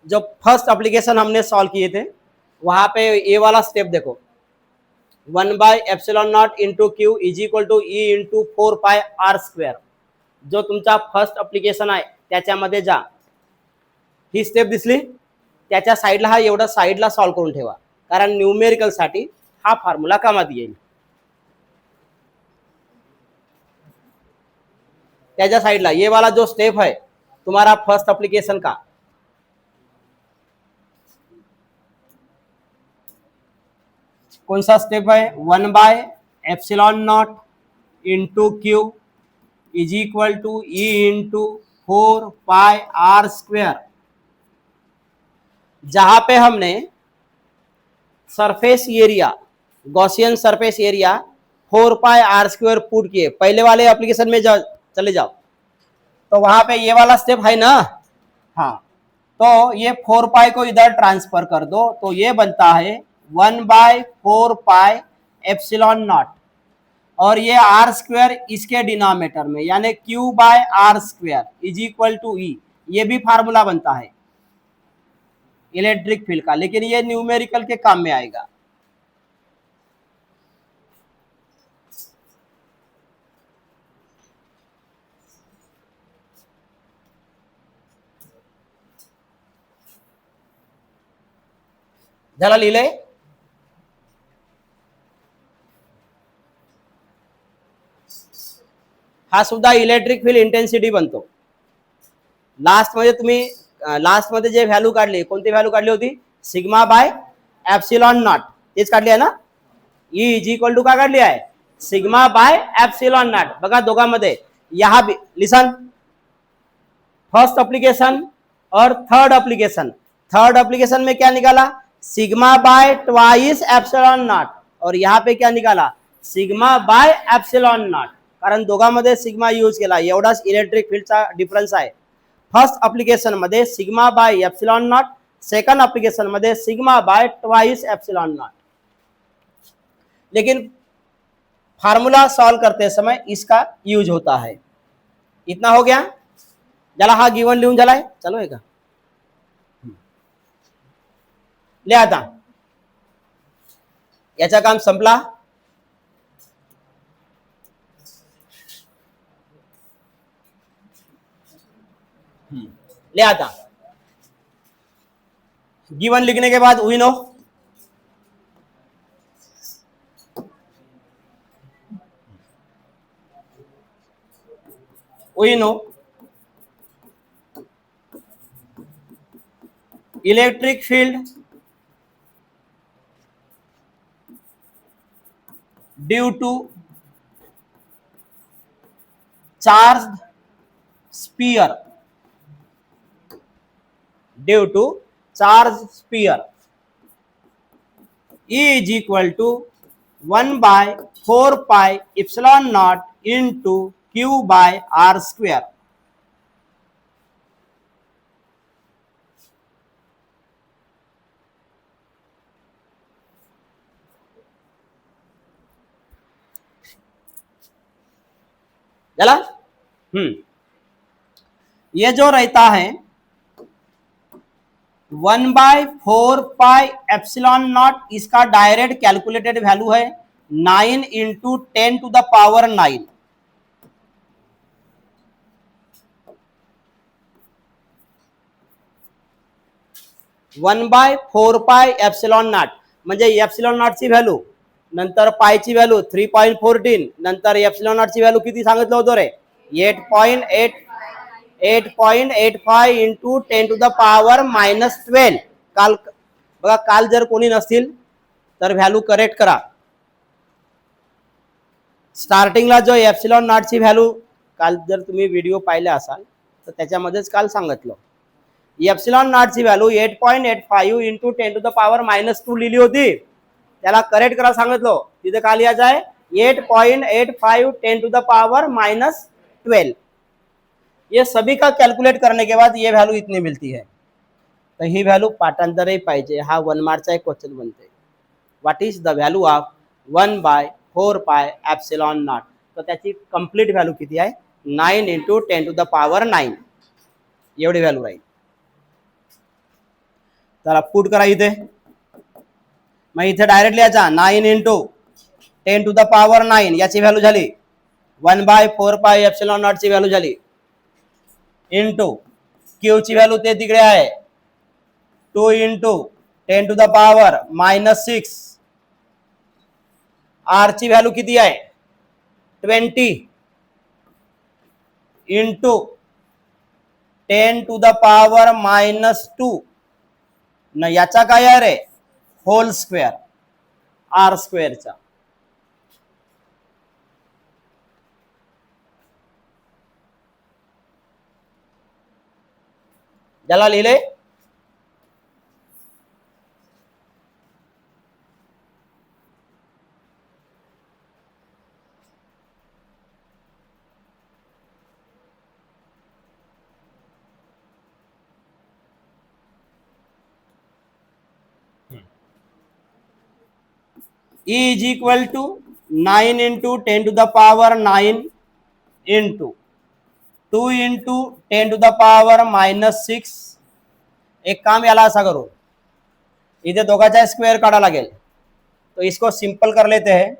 जो फर्स्ट एप्लीकेशन हमने सॉल्व किए थे वहां पे ये वाला स्टेप देखो, 1/ε0 into Q is equal to E into 4πr². जो तुमचा फर्स्ट एप्लीकेशन आहे त्याच्यामध्ये जा, ही स्टेप दिसली, त्याच्या साईडला हा एवढा साईडला सॉल्व करून ठेवा, कारण न्यूमेरिकल साठी हा फॉर्म्युला कामात येईल. त्याच्या साइडला ये वाला जो स्टेप है तुम्हारा फर्स्ट एप्लीकेशन का, कौन सा स्टेप है? 1/ε0 into Q is equal to E into 4πr². जहां पे हमने surface area, Gaussian surface area 4πr² put किए, पहले वाले एप्लीकेशन में चले जाओ तो वहां पे ये वाला स्टेप है ना. हाँ, तो ये 4π को इधर ट्रांसफर कर दो तो ये बनता है 1/4πε0 और ये r² इसके डिनोमिनेटर में यानी Q/r² इज इक्वल टू ई. ये भी फार्मूला बनता है इलेक्ट्रिक फील्ड का, लेकिन ये न्यूमेरिकल के काम में आएगा. झाला लिहिलंय? हा सुद्धा इलेक्ट्रिक फील्ड इंटेन्सिटी बनतो. लास्ट मध्ये तुम्ही लास्ट मध्ये जे व्हॅल्यू काढली, कोणती व्हॅल्यू काढली होती? σ/ε0 तेच काढली आहे ना. ई इज इक्वल टू काय काढली आहे? σ/ε0. बघा दोघांमध्ये यहाँ भी लिसन, फर्स्ट एप्लीकेशन और थर्ड एप्लीकेशन. थर्ड एप्लीकेशन में क्या निकाला? σ/2ε0 और यहाँ पे क्या निकाला? σ/ε0. कारण दोघांमध्ये सिग्मा यूज केला, एवढाच इलेक्ट्रिक फील्डचा डिफरन्स आहे. फर्स्ट एप्लीकेशन मध्ये σ/ε0, सेकंड एप्लीकेशन मध्ये σ/2ε0. लेकिन फार्मूला सॉल्व करते समय इसका यूज होता है. इतना हो गया. जला हा गिवन लिहून झालाय. चलो आहे का ले आता, याचा काम संपला. ले आता, गिवन लिखने के बाद we know, electric field due to charge sphere, due to charge sphere E is equal to 1/4πε0 into Q/r². चला. ये जो रहता है 1/4πε0, इसका डायरेक्ट कैलकुलेटेड वैल्यू है 9 इंटू 10⁹9. 1/4πε0 म्हणजे ε0 ची व्हॅल्यू नंतर पायची व्हॅल्यू 3.14, नंतर एप्सिलॉन नॉटची व्हॅल्यू किती सांगितलं होतं रे 8.85 इंटू 10⁻⁻12. काल बघा, काल जर कोणी नसतील तर व्हॅल्यू करेक्ट करा. स्टार्टिंगला जो एप्सिलॉन नॉटची व्हॅल्यू काल जर तुम्ही व्हिडिओ पाहिले असाल तर त्याच्यामध्येच काल सांगितलं एप्सिलॉन नॉटची व्हॅल्यू 8.85 इंटू 10⁻⁻2 लिहिली होती. त्याला करेक्ट करा सांगितलं. तिथे काय लिहायचं आहे 8.85 10⁻⁻12. ये सभी का कैलकुलेट करने के बाद ये वैल्यू इतनी मिलती है. तर ही व्हॅल्यू पाठांतरही पाहिजे. हा 1 मार्कचा एक क्वेश्चन बनते. What is the value of 1/4 pi epsilon not. तर त्याची कंप्लीट व्हॅल्यू किती आहे 9 इंटू 10⁻9 एवढी व्हॅल्यू राहील. चला पुट करा इथे. मग इथे डायरेक्ट लिहायचा 9 इंटू 10⁻9 याची व्हॅल्यू झाली 1/4 पाय एप्सिलॉन नॉट ची व्हॅल्यू झाली इंटू क्यू ची व्हॅल्यू ते तिकडे आहे 2 इंटू 10⁻⁻6. आर ची व्हॅल्यू किती आहे 20 इंटू 10⁻⁻2 न याचा काय आहे रे होल स्क्वेअर आर स्क्वेअरचा. ज्याला लिहिले E is equal to 9 into 10⁻9 into 2 into 10⁻⁻6. एक काम याला ऐसा करो, इधर दोघाचा स्क्वायर काढा लागेल. तो इसको सिंपल कर लेते हैं.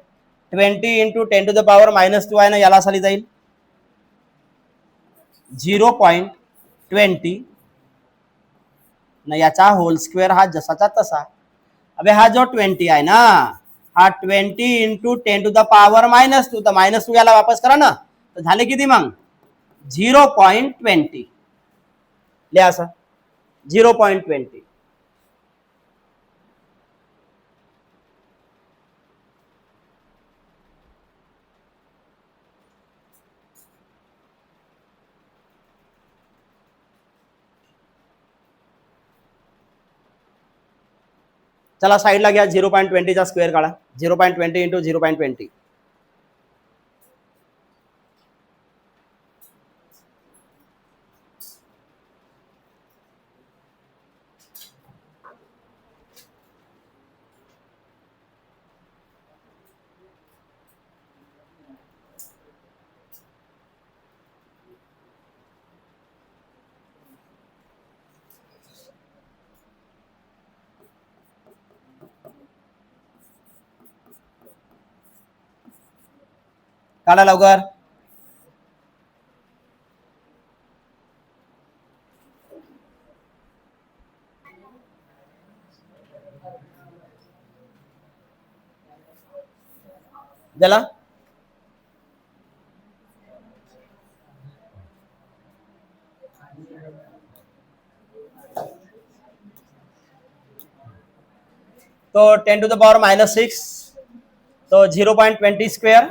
20 इंटू 10⁻⁻2 आहे ना, याला साली जाईल 0.20 न याचा होल स्क्वेअर हा जसाचा तसा. अबे हा जो 20 आहे ना हा 20 इंटू 10⁻⁻2 तर -2 याला वापस करा ना, तर झाले किती मग 0.20 लिहा असं 0.20. चला साईडला घ्या 0.20 चा स्क्वेअर काढा. 0.20 इंटू 0.20 काढा लवकर. झाला तो 10⁻⁻6 तो 0.20 स्क्वेअर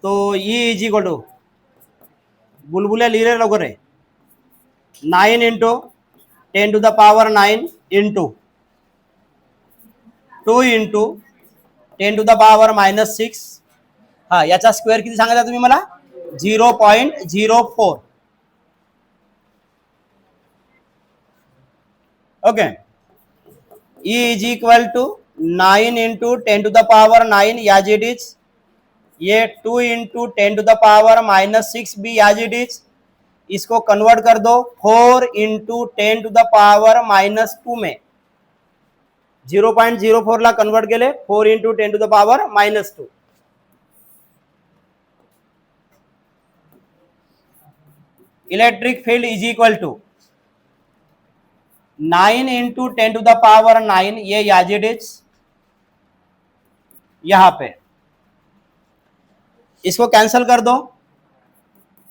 तो E इज इक्वल टू बुलबुल्या लिहिले लवकर आहे 9 इंटू 10⁻9 इंटू 2 इंटू 10⁻⁻6. हा याचा स्क्वेअर किती सांगितला तुम्ही मला 0.04. Okay. E is equal to 9 into 10⁻9 as it is, ये 2 इंटू 10⁻⁻6 भी याज इट इज. इसको कन्वर्ट कर दो 4 इंटू 10⁻⁻2 में. 0.04 ला कन्वर्ट केले 4 into 10⁻⁻2. Electric field is equal to 9 into 10⁻⁹ ये याजिडिस यहां पे, इसको कैंसिल कर दो,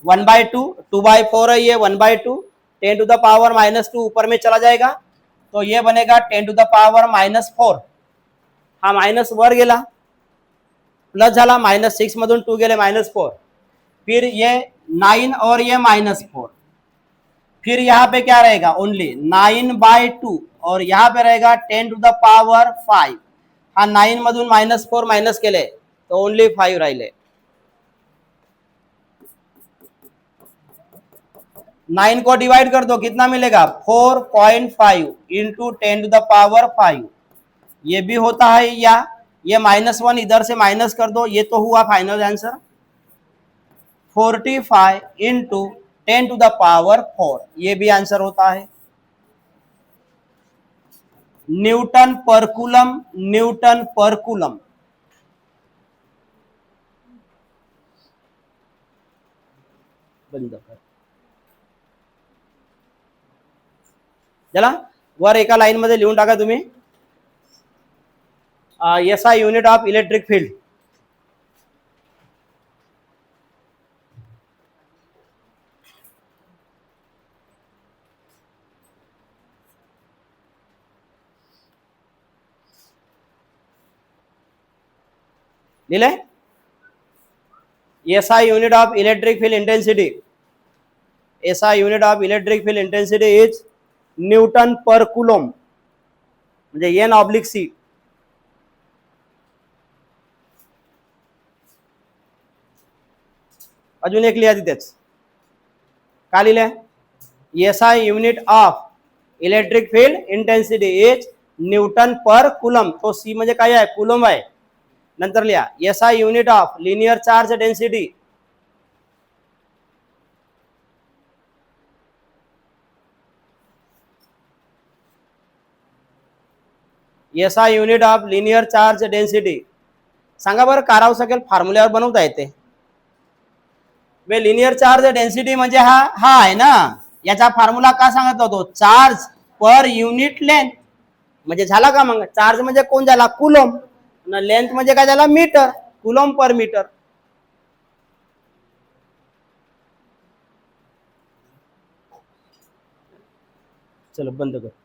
1/2, 2/4 है ये, 1/2, 10⁻⁻2 ऊपर में चला जाएगा तो ये बनेगा 10⁻⁻4, हा मायनस वर गेला, प्लस झाला, -6 मधून 2 गेले -4, फिर ये 9 और ये -4, फिर यहाँ पे क्या रहेगा, ओनली 9/2 और यहाँ पे रहेगा 10⁻5, हा 9 मधून -4 मायनस केले तो ओनली 5 राहिले, 9 को डिवाइड कर दो, कितना मिलेगा, 4.5 इंटू 10⁻5, ये भी होता है, या ये -1 इधर से माइनस कर दो, ये तो हुआ फाइनल आंसर, 45 इंटू 10⁻4, ये भी आंसर होता है। न्यूटन पर कूलम, न्यूटन पर कूलम, बंद कर, चला वर एका लाइन मध्ये लिहून टाका तुम्ही, SI unit of electric field, लिहिले, SI unit of electric field intensity, SI unit of electric field intensity is Newton पर कूलम, म्हणजे N/C, अजून एक लिहा तिथेच, का लिहिले, SI unit of electric field intensity is Newton पर कूलम, तो C म्हणजे काय आहे, कूलम आहे, नंतर लिहा SI unit of linear charge density, SI unit of linear charge density, सांगा बरं काराव सकेल फॉर्म्युल्यावर बनवता येते, वे लिनियर चार्ज डेन्सिटी म्हणजे हा हा आहे ना, याचा फॉर्म्युला का सांगत होतो, चार्ज पर युनिट लेंथ, म्हणजे झाला का, मग चार्ज म्हणजे कोण झाला, कूलम, लेंथ म्हणजे काय झाला, मीटर, कूलम पर मीटर, चलो बंद कर.